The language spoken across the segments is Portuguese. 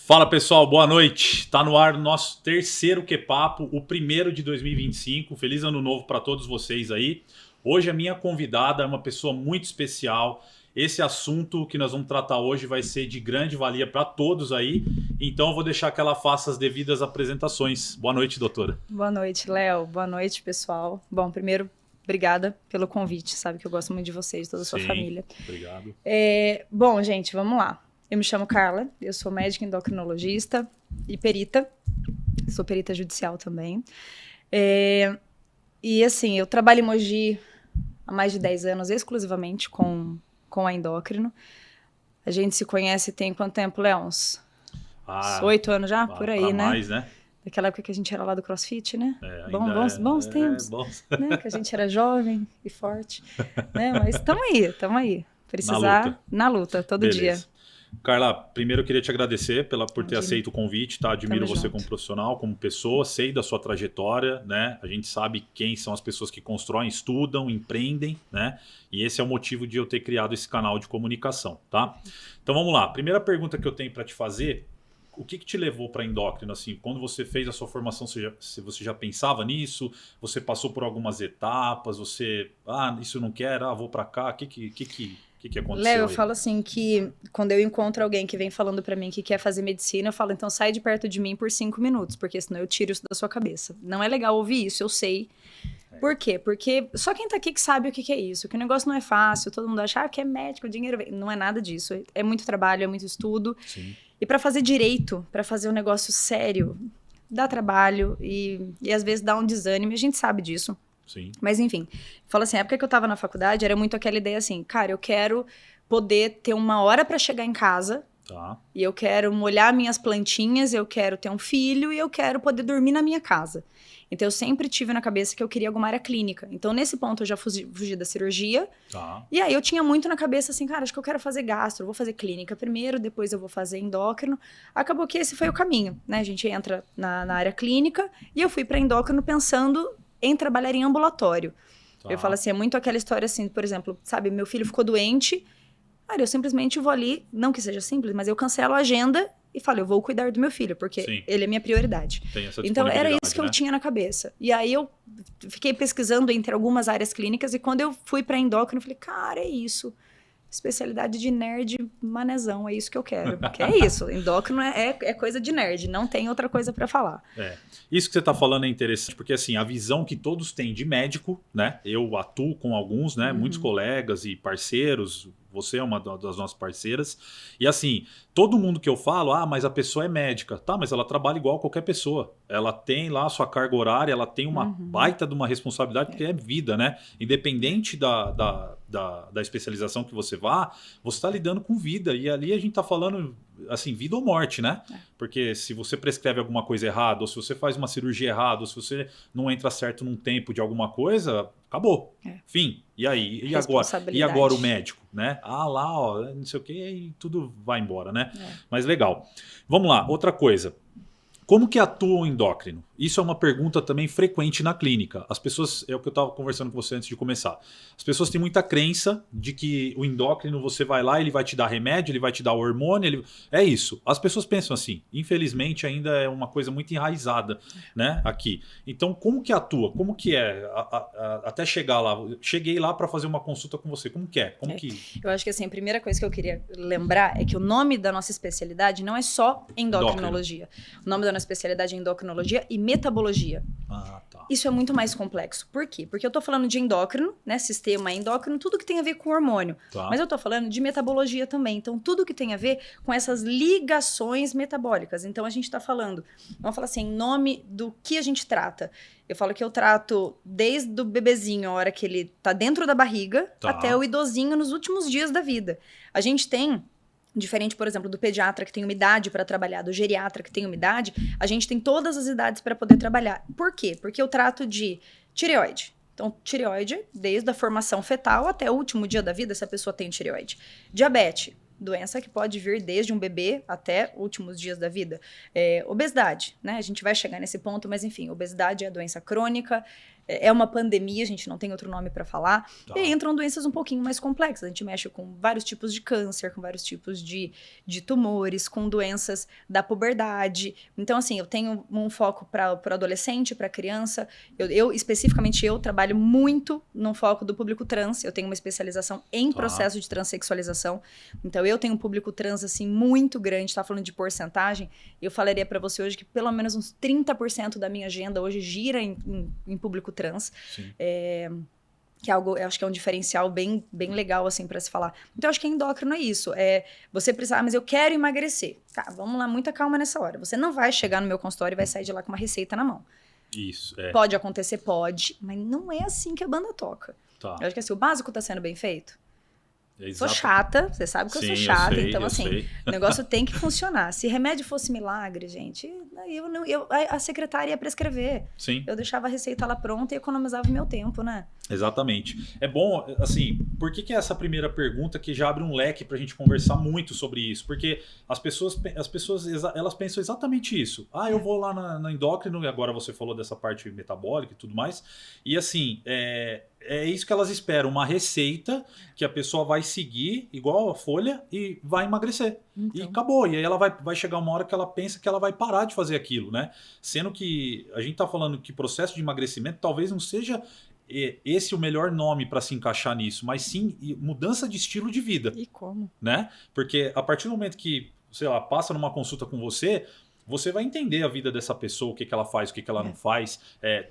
Fala pessoal, boa noite. Tá no ar o nosso terceiro Que-Papo, o primeiro de 2025. Feliz ano novo para todos vocês aí. Hoje a minha convidada é uma pessoa muito especial. Esse assunto que nós vamos tratar hoje vai ser de grande valia para todos aí. Então eu vou deixar que ela faça as devidas apresentações. Boa noite, doutora. Boa noite, Léo. Boa noite, pessoal. Bom, primeiro, obrigada pelo convite. Sabe que eu gosto muito de vocês, toda a sua família. Obrigado. Bom, gente, vamos lá. Eu me chamo Carla, eu sou médica endocrinologista e perita. Sou perita judicial também. E assim, eu trabalho em Mogi há mais de 10 anos, exclusivamente com a endócrino. A gente se conhece tem quanto tempo, Léo? Uns 8 anos já? Por aí, né? Mais, né? Daquela época que a gente era lá do CrossFit, né? Bons tempos. Né? Que a gente era jovem e forte. Né? Mas estamos aí. Precisar na luta todo dia. Carla, primeiro eu queria te agradecer por ter aceito o convite, tá? Admiro você como profissional, como pessoa, sei da sua trajetória, né? A gente sabe quem são as pessoas que constroem, estudam, empreendem, né? E esse é o motivo de eu ter criado esse canal de comunicação, tá? Então vamos lá. Primeira pergunta que eu tenho para te fazer: o que te levou para endócrino? Assim, quando você fez a sua formação, você já pensava nisso? Você passou por algumas etapas? Você, isso eu não quero, vou para cá. O que aconteceu? Léo, eu falo assim que quando eu encontro alguém que vem falando pra mim que quer fazer medicina, eu falo, então sai de perto de mim por 5 minutos, porque senão eu tiro isso da sua cabeça. Não é legal ouvir isso, eu sei. Por quê? Porque só quem tá aqui que sabe o que é isso, que o negócio não é fácil, todo mundo acha que é médico, o dinheiro vem. Não é nada disso, é muito trabalho, é muito estudo. Sim. E pra fazer direito, pra fazer um negócio sério, dá trabalho e às vezes dá um desânimo, a gente sabe disso. Sim. Mas enfim, fala assim, a época que eu tava na faculdade era muito aquela ideia assim, cara, eu quero poder ter 1 hora pra chegar em casa, e eu quero molhar minhas plantinhas, eu quero ter um filho e eu quero poder dormir na minha casa. Então eu sempre tive na cabeça que eu queria alguma área clínica. Então nesse ponto eu já fugi da cirurgia. E aí eu tinha muito na cabeça assim, cara, acho que eu quero fazer gastro, eu vou fazer clínica primeiro, depois eu vou fazer endócrino. Acabou que esse foi o caminho, né? A gente entra na área clínica e eu fui pra endócrino pensando em trabalhar em ambulatório. Eu falo assim, é muito aquela história assim, por exemplo, sabe, meu filho ficou doente, cara, eu simplesmente vou ali, não que seja simples, mas eu cancelo a agenda e falo, eu vou cuidar do meu filho, porque ele é minha prioridade. Então era isso que eu tinha na cabeça. E aí eu fiquei pesquisando entre algumas áreas clínicas e quando eu fui para endócrino, eu falei, cara, é isso. Especialidade de nerd manezão, é isso que eu quero. Que é isso, endócrino é coisa de nerd, não tem outra coisa para falar. Isso que você está falando é interessante, porque assim, a visão que todos têm de médico, né? Eu atuo com alguns, né? Muitos colegas e parceiros, você é uma das nossas parceiras. E assim, todo mundo que eu falo, mas a pessoa é médica. Tá, mas ela trabalha igual a qualquer pessoa. Ela tem lá a sua carga horária, ela tem uma baita de uma responsabilidade, porque é vida, né? Independente da especialização que você vá, você está lidando com vida. E ali a gente está falando, assim, vida ou morte, né? Porque se você prescreve alguma coisa errada, ou se você faz uma cirurgia errada, ou se você não entra certo num tempo de alguma coisa, acabou. Fim. E aí? E agora o médico, né? Não sei o que, e tudo vai embora, né? Mas legal. Vamos lá, outra coisa. Como que atua o endócrino? Isso é uma pergunta também frequente na clínica. As pessoas, é o que eu estava conversando com você antes de começar. As pessoas têm muita crença de que o endócrino, você vai lá, ele vai te dar remédio, ele vai te dar hormônio, é isso. As pessoas pensam assim. Infelizmente ainda é uma coisa muito enraizada, né, aqui. Então como que atua? Como que é até chegar lá? Cheguei lá para fazer uma consulta com você. Como que é? Eu acho que assim, a primeira coisa que eu queria lembrar é que o nome da nossa especialidade não é só endocrinologia. O nome da nossa especialidade é endocrinologia e metabologia. Isso é muito mais complexo. Por quê? Porque eu tô falando de endócrino, né? Sistema endócrino, tudo que tem a ver com hormônio. Mas eu tô falando de metabologia também. Então, tudo que tem a ver com essas ligações metabólicas. Então, a gente tá falando, vamos falar assim, em nome do que a gente trata. Eu falo que eu trato desde o bebezinho, a hora que ele tá dentro da barriga, até o idosinho nos últimos dias da vida. A gente tem... Diferente, por exemplo, do pediatra que tem uma idade para trabalhar, do geriatra que tem uma idade, a gente tem todas as idades para poder trabalhar. Por quê? Porque eu trato de tireoide. Então, tireoide, desde a formação fetal até o último dia da vida, se a pessoa tem tireoide. Diabetes, doença que pode vir desde um bebê até últimos dias da vida. Obesidade, né? A gente vai chegar nesse ponto, mas enfim, obesidade é a doença crônica. é uma pandemia, a gente não tem outro nome para falar, e aí entram doenças um pouquinho mais complexas. A gente mexe com vários tipos de câncer, com vários tipos de tumores, com doenças da puberdade. Então, assim, eu tenho um foco para o adolescente, para criança. Especificamente, eu trabalho muito no foco do público trans. Eu tenho uma especialização em processo de transexualização. Então, eu tenho um público trans, assim, muito grande. Tá falando de porcentagem. Eu falaria para você hoje que pelo menos uns 30% da minha agenda hoje gira em público trans. Que é algo, eu acho que é um diferencial bem legal, assim, para se falar. Então, eu acho que endócrino é isso. Você precisa, mas eu quero emagrecer. Tá, vamos lá, muita calma nessa hora. Você não vai chegar no meu consultório e vai sair de lá com uma receita na mão. Isso, Pode acontecer, pode, mas não é assim que a banda toca. Eu acho que assim, o básico tá sendo bem feito. Sou chata, você sabe que eu sou chata, então assim, o negócio tem que funcionar. Se remédio fosse milagre, gente, a secretária ia prescrever. Sim. Eu deixava a receita lá pronta e economizava o meu tempo, né? Exatamente. É bom, assim, por que é essa primeira pergunta que já abre um leque pra gente conversar muito sobre isso? Porque as pessoas elas pensam exatamente isso. Eu vou lá na endócrino, e agora você falou dessa parte metabólica e tudo mais, e assim, é isso que elas esperam, uma receita que a pessoa vai seguir, igual a folha, e vai emagrecer. Então. E acabou. E aí ela vai chegar uma hora que ela pensa que ela vai parar de fazer aquilo, né? Sendo que a gente tá falando que processo de emagrecimento talvez não seja esse o melhor nome para se encaixar nisso, mas sim mudança de estilo de vida. E como? Né? Porque a partir do momento que, sei lá, passa numa consulta com você vai entender a vida dessa pessoa, o que ela faz, o que ela não faz.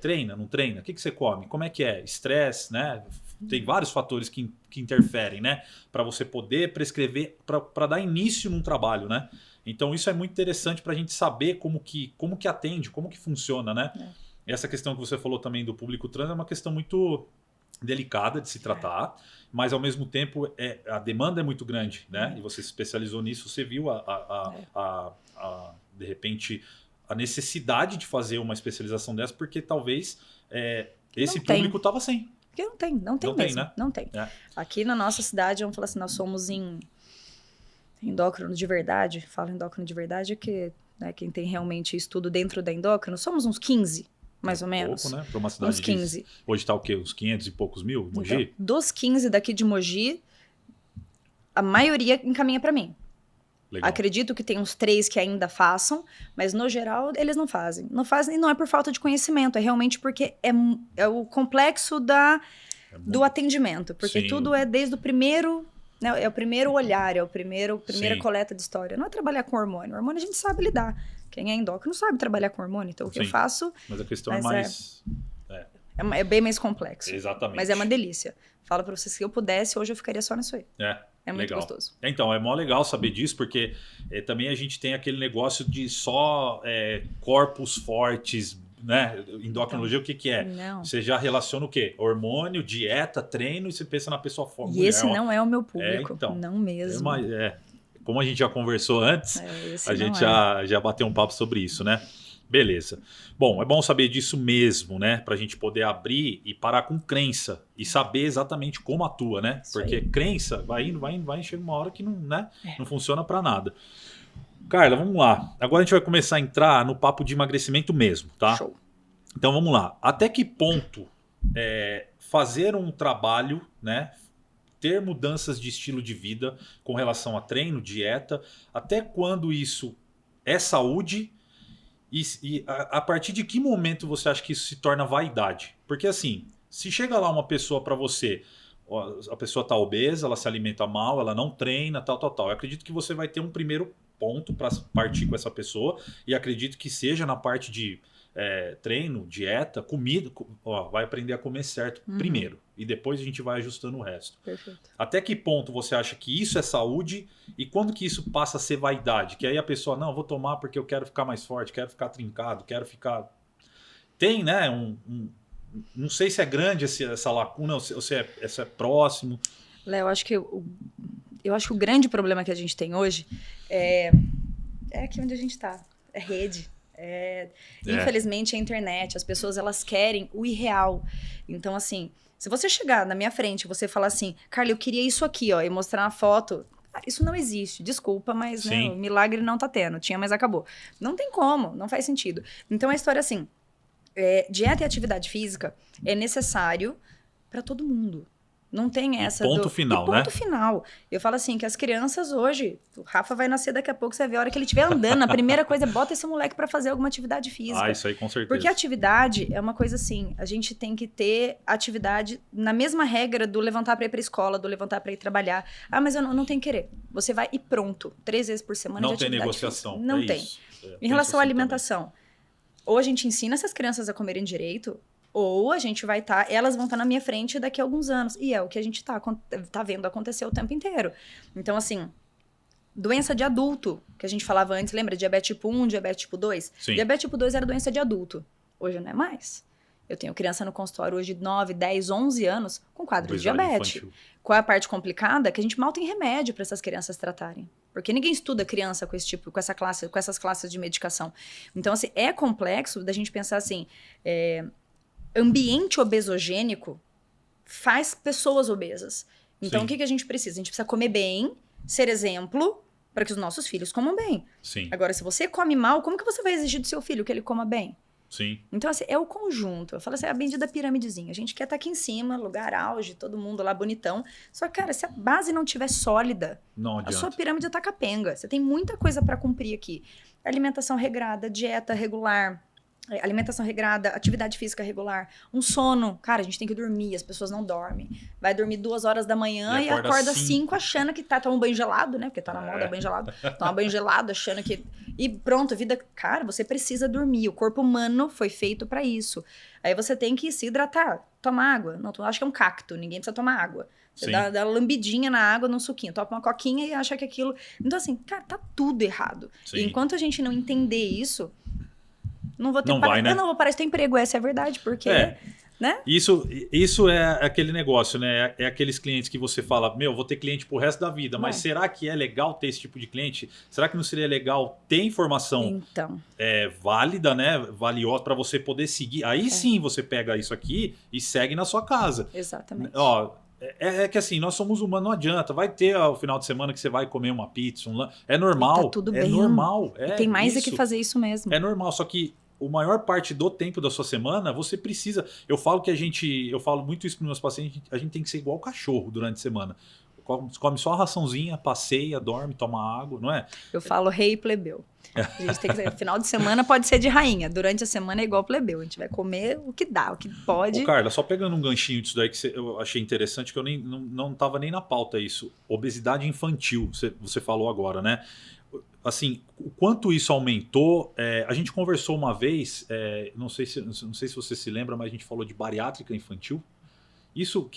Treina, não treina? O que você come? Como é que é? Estresse, né? Tem vários fatores que interferem, né? Para você poder prescrever, para dar início num trabalho, né? Então isso é muito interessante para a gente saber como que atende, como que funciona, né? Essa questão que você falou também do público trans é uma questão muito delicada de se tratar, mas ao mesmo tempo a demanda é muito grande, né? E você se especializou nisso, você viu de repente a necessidade de fazer uma especialização dessa, porque talvez esse público estava sem. Porque não tem mesmo, né? Não tem. Aqui na nossa cidade, vamos falar assim, nós somos em endócrino de verdade. Falo endócrino de verdade que, né, quem tem realmente estudo dentro da endócrino, somos uns 15, mais ou menos. Pouco, né? Para uma cidade uns 15. Hoje está o quê? Uns 500 e poucos mil, Mogi? Então, dos 15 daqui de Mogi, a maioria encaminha para mim. Legal. Acredito que tem uns 3 que ainda façam, mas no geral eles não fazem. Não fazem e não é por falta de conhecimento, é realmente porque é o complexo do atendimento. Porque tudo é desde o primeiro, né, é o primeiro olhar, é a primeira coleta de história. Não é trabalhar com hormônio. Hormônio a gente sabe lidar. Quem é endócrino sabe trabalhar com hormônio, então o que eu faço... Mas a questão é mais... É bem mais complexo. Exatamente. Mas é uma delícia. Falo pra vocês que se eu pudesse, hoje eu ficaria só nisso aí. É muito gostoso. Então, é mó legal saber disso, porque também a gente tem aquele negócio de só corpos fortes, né? Endocrinologia, então, o que é? Não. Você já relaciona o quê? Hormônio, dieta, treino, e você pensa na pessoa forte. E esse não é o meu público. Então, não mesmo. Como a gente já conversou antes, a gente já bateu um papo sobre isso, né? Beleza. Bom, é bom saber disso mesmo, né? Pra gente poder abrir e parar com crença e saber exatamente como atua, né? Isso porque aí. Crença vai indo, chega uma hora que não, né? Não funciona pra nada. Carla, vamos lá. Agora a gente vai começar a entrar no papo de emagrecimento mesmo, tá? Show. Então vamos lá. Até que ponto fazer um trabalho, né? Ter mudanças de estilo de vida com relação a treino, dieta, até quando isso é saúde? E a partir de que momento você acha que isso se torna vaidade? Porque assim, se chega lá uma pessoa para você, a pessoa está obesa, ela se alimenta mal, ela não treina, tal. Eu acredito que você vai ter um primeiro ponto para partir com essa pessoa, e acredito que seja na parte de treino, dieta, comida, vai aprender a comer certo primeiro, e depois a gente vai ajustando o resto. Perfeito. Até que ponto você acha que isso é saúde, e quando que isso passa a ser vaidade? Que aí a pessoa, não, vou tomar porque eu quero ficar mais forte, quero ficar trincado, quero ficar... Tem, né, não sei se é grande essa lacuna, ou se é próximo. Léo, eu acho que o grande problema que a gente tem hoje é aqui onde a gente está, é rede. Infelizmente é a internet, as pessoas elas querem o irreal. Então assim, se você chegar na minha frente e você falar assim, Carla, eu queria isso aqui, ó, e mostrar uma foto, isso não existe, desculpa, mas né, o milagre não tá tendo, tinha, mas acabou. Não tem como, não faz sentido. Então a história assim, dieta e atividade física é necessário para todo mundo. Não tem essa ponto final, né? Ponto final. Eu falo assim, que as crianças hoje, o Rafa vai nascer daqui a pouco, você vê a hora que ele estiver andando, a primeira coisa é bota esse moleque para fazer alguma atividade física. Isso aí com certeza. Porque atividade é uma coisa assim, a gente tem que ter atividade na mesma regra do levantar para ir para escola, do levantar para ir trabalhar. Mas eu não tenho que querer. Você vai e pronto, 3 vezes por semana de atividade negociação. física. Não tem. Em relação à alimentação, ou a gente ensina essas crianças a comerem direito, ou a gente vai elas vão estar na minha frente daqui a alguns anos. E é o que a gente tá vendo acontecer o tempo inteiro. Então, assim, doença de adulto, que a gente falava antes, lembra? Diabetes tipo 1, diabetes tipo 2? Sim. Diabetes tipo 2 era doença de adulto. Hoje não é mais. Eu tenho criança no consultório hoje de 9, 10, 11 anos com quadro de diabetes. Infantil. Qual é a parte complicada? Que a gente mal tem remédio para essas crianças tratarem. Porque ninguém estuda criança com essas classes de medicação. Então, assim, é complexo da gente pensar assim, ambiente obesogênico faz pessoas obesas. Então, o que a gente precisa? A gente precisa comer bem, ser exemplo, para que os nossos filhos comam bem. Sim. Agora, se você come mal, como que você vai exigir do seu filho que ele coma bem? Sim. Então, assim, é o conjunto. Eu falo assim, é a bendita piramidezinha. A gente quer estar aqui em cima, lugar auge, todo mundo lá bonitão. Só que, cara, se a base não tiver sólida, a sua pirâmide tá capenga. Você tem muita coisa para cumprir aqui. Alimentação regrada, dieta regular, alimentação regrada, atividade física regular, um sono. Cara, a gente tem que dormir, as pessoas não dormem. Vai dormir 2 horas da manhã e acorda 5 achando que toma um banho gelado, né? Porque tá na moda banho gelado. Toma banho gelado achando que... E pronto, vida... Cara, você precisa dormir. O corpo humano foi feito pra isso. Aí você tem que se hidratar, tomar água. Não, tu acha que é um cacto, ninguém precisa tomar água. Você dá uma lambidinha na água, num suquinho. Toma uma coquinha e acha que aquilo... Então assim, cara, tá tudo errado. E enquanto a gente não entender isso... Não vou ter né? Eu não vou parar de ter emprego, essa é a verdade, porque... Né? Isso é aquele negócio, né? É aqueles clientes que você fala, vou ter cliente pro resto da vida, mas será que é legal ter esse tipo de cliente? Será que não seria legal ter informação válida, né? Valiosa para você poder seguir? Aí sim você pega isso aqui e segue na sua casa. Exatamente. É que assim, nós somos humanos, não adianta. Vai ter o final de semana que você vai comer uma pizza, é normal. E tá tudo bem. Normal. Tem mais é que fazer isso mesmo. É normal, só que a maior parte do tempo da sua semana, você precisa... Eu falo muito isso para os meus pacientes, a gente tem que ser igual cachorro durante a semana. Come só a raçãozinha, passeia, dorme, toma água, não é? Eu falo rei e plebeu. A gente tem que ser, final de semana pode ser de rainha, durante a semana é igual plebeu. A gente vai comer o que dá, o que pode. Carla, só pegando um ganchinho disso daí que eu achei interessante, que eu não estava nem na pauta isso. Obesidade infantil, você falou agora, né? Assim, o quanto isso aumentou, a gente conversou uma vez, não sei se você se lembra, mas a gente falou de bariátrica infantil. Isso,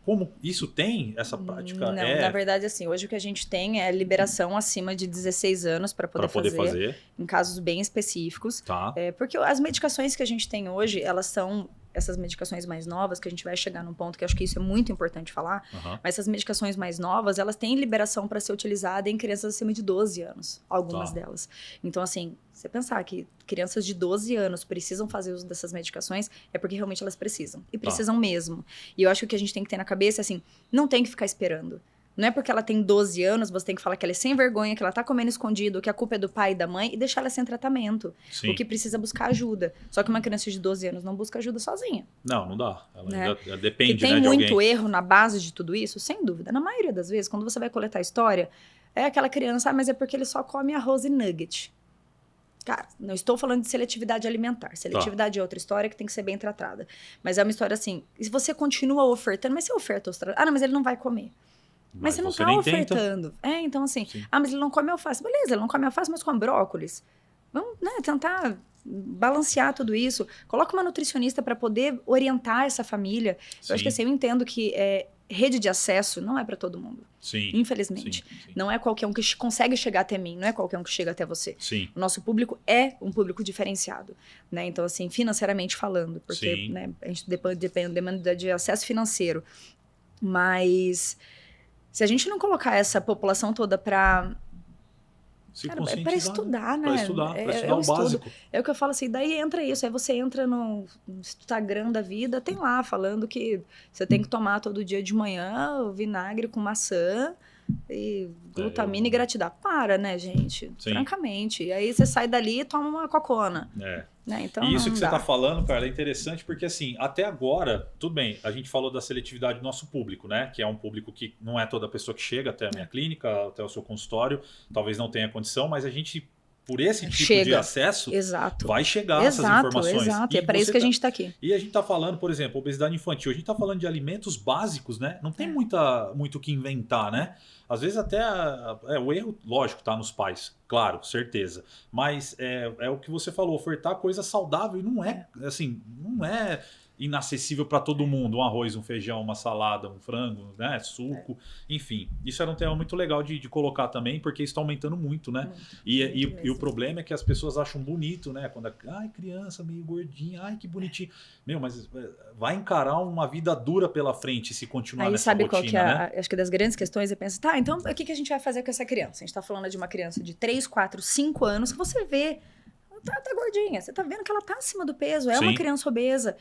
como isso tem essa prática? Não, na verdade, assim, hoje o que a gente tem é liberação acima de 16 anos para poder fazer, em casos bem específicos. Tá. Porque as medicações que a gente tem hoje, elas são essas medicações mais novas, que a gente vai chegar num ponto que eu acho que isso é muito importante falar, mas essas medicações mais novas, elas têm liberação para ser utilizada em crianças acima de 12 anos, algumas delas. Então, assim, você pensar que crianças de 12 anos precisam fazer uso dessas medicações, é porque realmente elas precisam. E precisam mesmo. E eu acho que o que a gente tem que ter na cabeça é assim, não tem que ficar esperando. Não é porque ela tem 12 anos, você tem que falar que ela é sem vergonha, que ela tá comendo escondido, que a culpa é do pai e da mãe e deixar ela sem tratamento. Sim. O que precisa buscar ajuda. Só que uma criança de 12 anos não busca ajuda sozinha. Não dá. Ela depende, e tem muito erro na base de tudo isso, sem dúvida. Na maioria das vezes, quando você vai coletar a história, é aquela criança, mas é porque ele só come arroz e nugget. Cara, não estou falando de seletividade alimentar. Seletividade é outra história que tem que ser bem tratada. Mas é uma história assim, se você continua ofertando, mas você oferta os não, mas ele não vai comer. Mas você não tá ofertando. Então assim, mas ele não come alface. Beleza, ele não come alface, mas come brócolis. Vamos, tentar balancear tudo isso. Coloca uma nutricionista para poder orientar essa família. Eu acho que assim, eu entendo que rede de acesso não é para todo mundo. Sim. Infelizmente. Sim. Não é qualquer um que consegue chegar até mim, não é qualquer um que chega até você. Sim. O nosso público é um público diferenciado, né? Então assim, financeiramente falando, porque né, a gente depende de acesso financeiro. Mas se a gente não colocar essa população toda para estudar, né? Para estudar o básico. É o que eu falo assim, daí entra isso, aí você entra no Instagram da vida, tem lá falando que você tem que tomar todo dia de manhã o vinagre com maçã e glutamina e gratidão. Para, né, gente? Francamente. E aí você sai dali e toma uma cocona. Né? Então, e isso que você está falando, cara, é interessante porque, assim, até agora, tudo bem, a gente falou da seletividade do nosso público, né? Que é um público que não é toda pessoa que chega até a minha clínica, até o seu consultório, talvez não tenha condição, mas a gente, por esse tipo de acesso, vai chegar essas informações. Exato, e é para isso que a gente está aqui. E a gente está falando, por exemplo, obesidade infantil, a gente está falando de alimentos básicos, né? Não tem muito o que inventar, né? Às vezes até o erro, lógico, tá nos pais, claro, certeza. Mas é o que você falou, ofertar coisa saudável e não é assim, não é inacessível para todo mundo. Um arroz, um feijão, uma salada, um frango, né? Suco, enfim. Isso era um tema muito legal de colocar também, porque isso está aumentando muito, né? E o problema é que as pessoas acham bonito, né? Quando ai, criança meio gordinha, ai, que bonitinho. Meu, mas vai encarar uma vida dura pela frente se continuar nessa rotina, qual que é, né? acho que das grandes questões é pensar, tá, então o que a gente vai fazer com essa criança? A gente tá falando de uma criança de 3, 4, 5 anos que você vê, tá gordinha, você tá vendo que ela tá acima do peso, é uma criança obesa.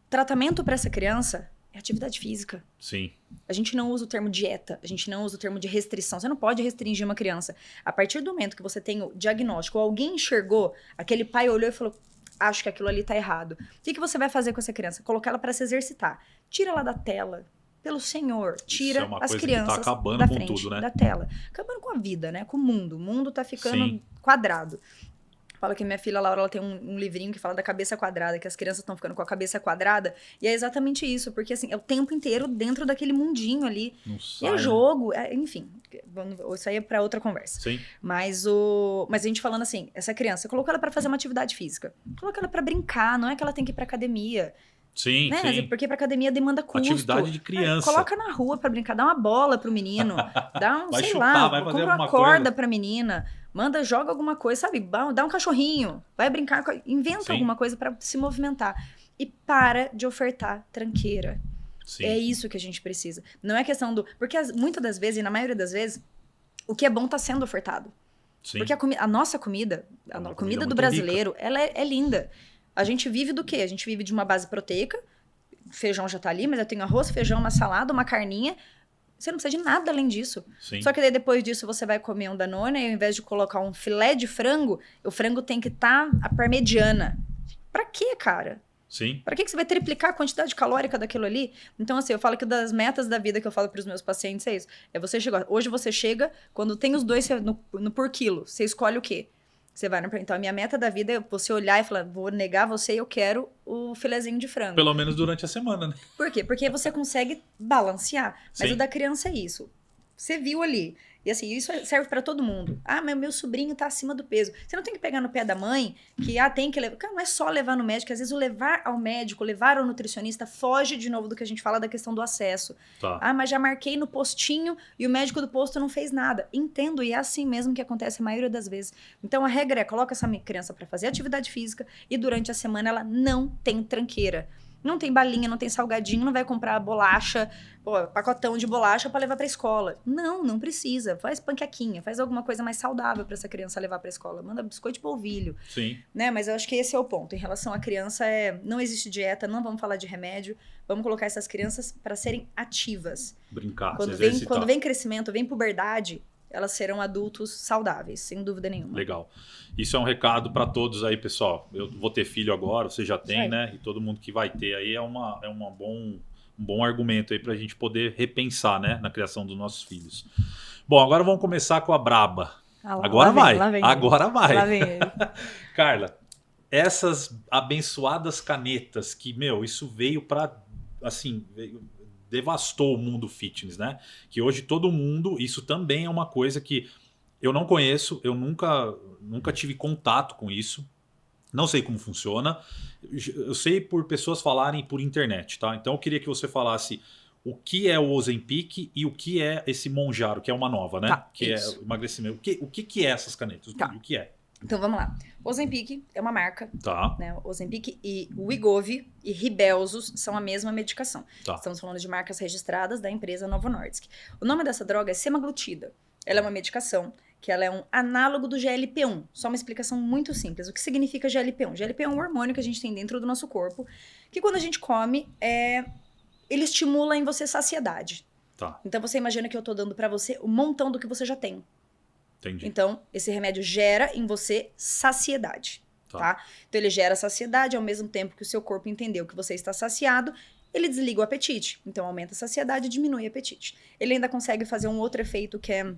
Tratamento para essa criança é atividade física. Sim. A gente não usa o termo dieta, a gente não usa o termo de restrição. Você não pode restringir uma criança. A partir do momento que você tem o diagnóstico, alguém enxergou, aquele pai olhou e falou, acho que aquilo ali tá errado. O que você vai fazer com essa criança? Colocar ela para se exercitar. Tira ela da tela. Pelo Senhor, tira as crianças que tá acabando da com frente, tudo, né? da tela. Acabando com a vida, né? Com o mundo. O mundo tá ficando quadrado. Fala que minha filha Laura, ela tem um livrinho que fala da cabeça quadrada, que as crianças estão ficando com a cabeça quadrada. E é exatamente isso, porque assim, é o tempo inteiro dentro daquele mundinho ali. Não sai, e é jogo, enfim. Isso aí é pra outra conversa. Sim. Mas a gente falando assim, essa criança, colocou ela pra fazer uma atividade física. Coloca ela pra brincar, não é que ela tem que ir pra academia. Sim, né? sim. Porque pra academia demanda custo. Atividade de criança. Coloca na rua pra brincar, dá uma bola pro menino, dá vai sei chutar, lá, vai fazer compra uma alguma corda coisa. pra menina, joga alguma coisa, sabe? Dá um cachorrinho, vai brincar, inventa alguma coisa pra se movimentar. E para de ofertar tranqueira. Sim. É isso que a gente precisa. Não é questão do... Porque muitas das vezes, e na maioria das vezes, o que é bom tá sendo ofertado. Sim. Porque a nossa comida, a comida do brasileiro, rica. Ela é linda. A gente vive do quê? A gente vive de uma base proteica, feijão já tá ali, mas eu tenho arroz, feijão, uma salada, uma carninha. Você não precisa de nada além disso. Sim. Só que daí depois disso você vai comer um Danone e ao invés de colocar um filé de frango, o frango tem que estar a parmegiana. Pra quê, cara? Sim. Pra que você vai triplicar a quantidade calórica daquilo ali? Então, assim, eu falo que das metas da vida que eu falo pros meus pacientes é isso. É você chegar. Hoje você chega, quando tem os dois no por quilo, você escolhe o quê? Você vai, então a minha meta da vida é você olhar e falar, vou negar você, eu quero o filezinho de frango. Pelo menos durante a semana, né? Por quê? Porque você consegue balancear. Mas o da criança é isso. Você viu ali. E assim, isso serve pra todo mundo. Ah, mas meu sobrinho tá acima do peso. Você não tem que pegar no pé da mãe, que tem que levar. Cara, não é só levar no médico. Às vezes o levar ao médico, levar ao nutricionista, foge de novo do que a gente fala da questão do acesso. Tá. Ah, mas já marquei no postinho e o médico do posto não fez nada. Entendo, e é assim mesmo que acontece a maioria das vezes. Então a regra é, coloca essa criança pra fazer atividade física e durante a semana ela não tem tranqueira. Não tem balinha, não tem salgadinho, não vai comprar bolacha, pacotão de bolacha pra levar pra escola. Não precisa. Faz panquequinha, faz alguma coisa mais saudável pra essa criança levar pra escola. Manda biscoito de polvilho. Sim. Né? Mas eu acho que esse é o ponto. Em relação à criança, não existe dieta, não vamos falar de remédio. Vamos colocar essas crianças pra serem ativas. Brincar, quando vem crescimento, vem puberdade, elas serão adultos saudáveis, sem dúvida nenhuma. Legal. Isso é um recado para todos aí, pessoal. Eu vou ter filho agora, você já tem, né? E todo mundo que vai ter aí um bom argumento aí para a gente poder repensar, né? Na criação dos nossos filhos. Bom, agora vamos começar com a braba. Agora vai. Lá vem ele. Carla, essas abençoadas canetas que, isso veio para, assim... devastou o mundo fitness, né? Que hoje todo mundo, isso também é uma coisa que eu não conheço, eu nunca tive contato com isso, não sei como funciona, eu sei por pessoas falarem por internet, tá? Então eu queria que você falasse o que é o Ozempic e o que é esse Mounjaro, que é uma nova, né? Tá, que isso. É emagrecimento. O que é essas canetas? Tá. O que é? Então vamos lá. Ozempic é uma marca. Tá. Né? Ozempic e Wegovy e Rybelsus são a mesma medicação. Tá. Estamos falando de marcas registradas da empresa Novo Nordisk. O nome dessa droga é semaglutida. Ela é uma medicação que ela é um análogo do GLP-1. Só uma explicação muito simples. O que significa GLP-1? GLP-1 é um hormônio que a gente tem dentro do nosso corpo, que quando a gente come, ele estimula em você saciedade. Tá. Então você imagina que eu tô dando pra você um montão do que você já tem. Entendi. Então, esse remédio gera em você saciedade. tá? Então ele gera saciedade, ao mesmo tempo que o seu corpo entendeu que você está saciado, ele desliga o apetite. Então aumenta a saciedade e diminui o apetite. Ele ainda consegue fazer um outro efeito que é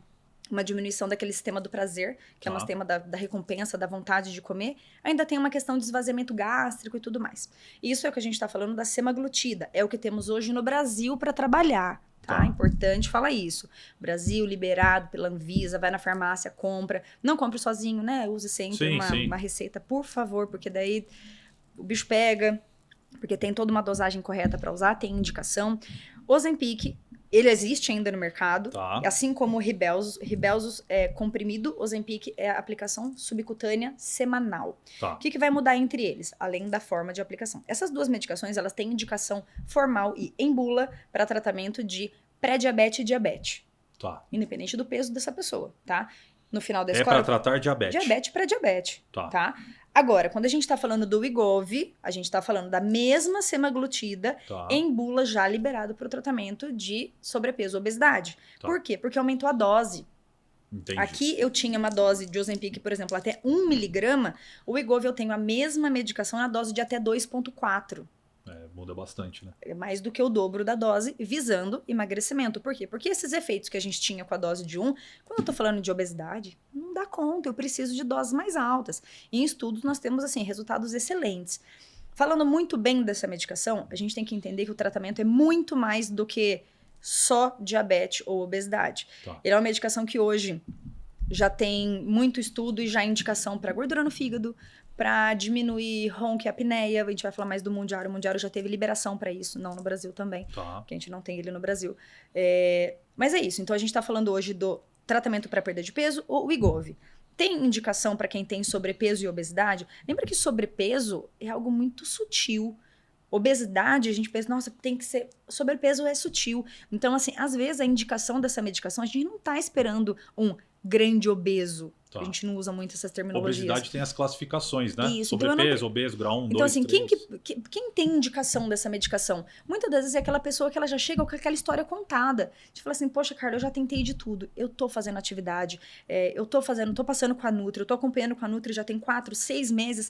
uma diminuição daquele sistema do prazer, que é um sistema da recompensa, da vontade de comer. Ainda tem uma questão de esvaziamento gástrico e tudo mais. Isso é o que a gente está falando da semaglutida. É o que temos hoje no Brasil para trabalhar. Tá? Importante falar isso. Brasil, liberado pela Anvisa, vai na farmácia, compra. Não compre sozinho, né? Use sempre uma receita, por favor, porque daí o bicho pega, porque tem toda uma dosagem correta para usar, tem indicação. Ozempic, ele existe ainda no mercado, assim como o Ribelsus é comprimido, Ozempic é a aplicação subcutânea semanal. O que vai mudar entre eles, além da forma de aplicação? Essas duas medicações, elas têm indicação formal e em bula para tratamento de pré-diabetes e diabetes. Independente do peso dessa pessoa, tá? No final da escola... É para tratar diabetes. Diabetes pré-diabetes, tá? Agora, quando a gente está falando do Wegovy, a gente está falando da mesma semaglutida em bula já liberado para o tratamento de sobrepeso e obesidade. Por quê? Porque aumentou a dose. Entendi. Aqui eu tinha uma dose de Ozempic, por exemplo, até 1 miligrama. O Wegovy eu tenho a mesma medicação na dose de até 2,4. Muda bastante, né? É mais do que o dobro da dose, visando emagrecimento. Por quê? Porque esses efeitos que a gente tinha com a dose de 1, quando eu tô falando de obesidade, não dá conta, eu preciso de doses mais altas. E em estudos nós temos, assim, resultados excelentes. Falando muito bem dessa medicação, a gente tem que entender que o tratamento é muito mais do que só diabetes ou obesidade. Ele é uma medicação que hoje já tem muito estudo e já indicação para gordura no fígado, para diminuir ronco e apneia. A gente vai falar mais do Mounjaro. O Mounjaro já teve liberação para isso, não no Brasil também, porque a gente não tem ele no Brasil. Mas é isso. Então a gente está falando hoje do tratamento para perda de peso, o Wegovy. Tem indicação para quem tem sobrepeso e obesidade? Lembra que sobrepeso é algo muito sutil. Obesidade, a gente pensa, nossa, tem que ser... Sobrepeso é sutil. Então, assim, às vezes a indicação dessa medicação, a gente não está esperando um grande obeso. A gente não usa muito essas terminologias. Obesidade tem as classificações, né? Isso. Sobrepeso, então obeso, grau 1, então, 2, assim, 3. Quem tem indicação dessa medicação? Muitas das vezes é aquela pessoa que ela já chega com aquela história contada. A gente fala assim, poxa, Carla, eu já tentei de tudo. Eu tô fazendo atividade, eu tô passando com a Nutri, eu tô acompanhando com a Nutri já tem 4, 6 meses.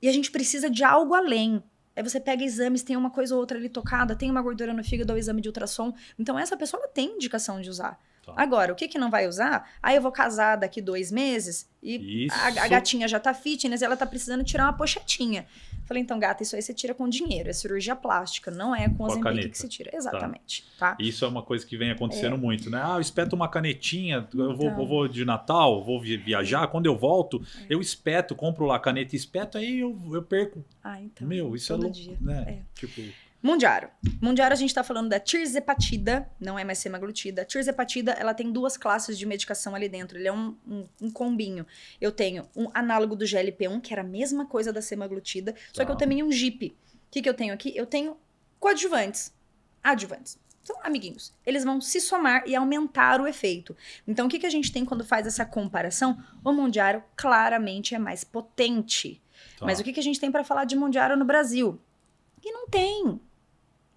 E a gente precisa de algo além. Aí você pega exames, tem uma coisa ou outra ali tocada, tem uma gordura no fígado, dá o exame de ultrassom. Então, essa pessoa ela tem indicação de usar. Agora, o que não vai usar? Aí eu vou casar daqui 2 meses e a gatinha já tá fitness e ela tá precisando tirar uma pochetinha. Falei, então, gata, isso aí você tira com dinheiro. É cirurgia plástica, não é com Ozempic que se tira. Exatamente. Tá? Isso é uma coisa que vem acontecendo muito, né? Eu espeto uma canetinha, eu vou de Natal, vou viajar, quando eu volto, eu espeto, compro lá a caneta e espeto, aí eu perco. Então. Meu, isso é louco, né? Tipo... Mounjaro. Mounjaro a gente tá falando da tirzepatida, não é mais semaglutida. A tirzepatida, ela tem 2 classes de medicação ali dentro, ele é um combinho. Eu tenho um análogo do GLP-1, que era a mesma coisa da semaglutida, só que eu também um GIP. O que eu tenho aqui? Eu tenho coadjuvantes, adjuvantes. São amiguinhos. Eles vão se somar e aumentar o efeito. Então, o que a gente tem quando faz essa comparação? O Mounjaro claramente é mais potente. Mas o que a gente tem para falar de Mounjaro no Brasil? E não tem.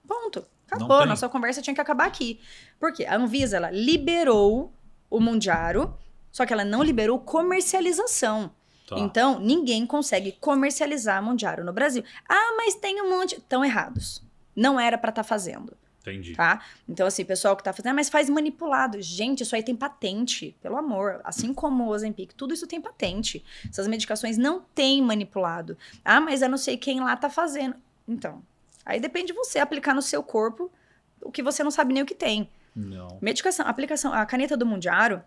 Ponto. Acabou. Nossa conversa tinha que acabar aqui. Por quê? A Anvisa, ela liberou o Mounjaro, só que ela não liberou comercialização. Então, ninguém consegue comercializar Mounjaro no Brasil. Ah, mas tem um monte... Estão errados. Não era para estar fazendo. Entendi. Tá? Então, assim, pessoal que tá fazendo, mas faz manipulado. Gente, isso aí tem patente, pelo amor. Assim como o Ozempic, tudo isso tem patente. Essas medicações não têm manipulado. Ah, mas eu não sei quem lá tá fazendo. Então, aí depende de você aplicar no seu corpo o que você não sabe nem o que tem. Não. Medicação, aplicação, a caneta do Mounjaro,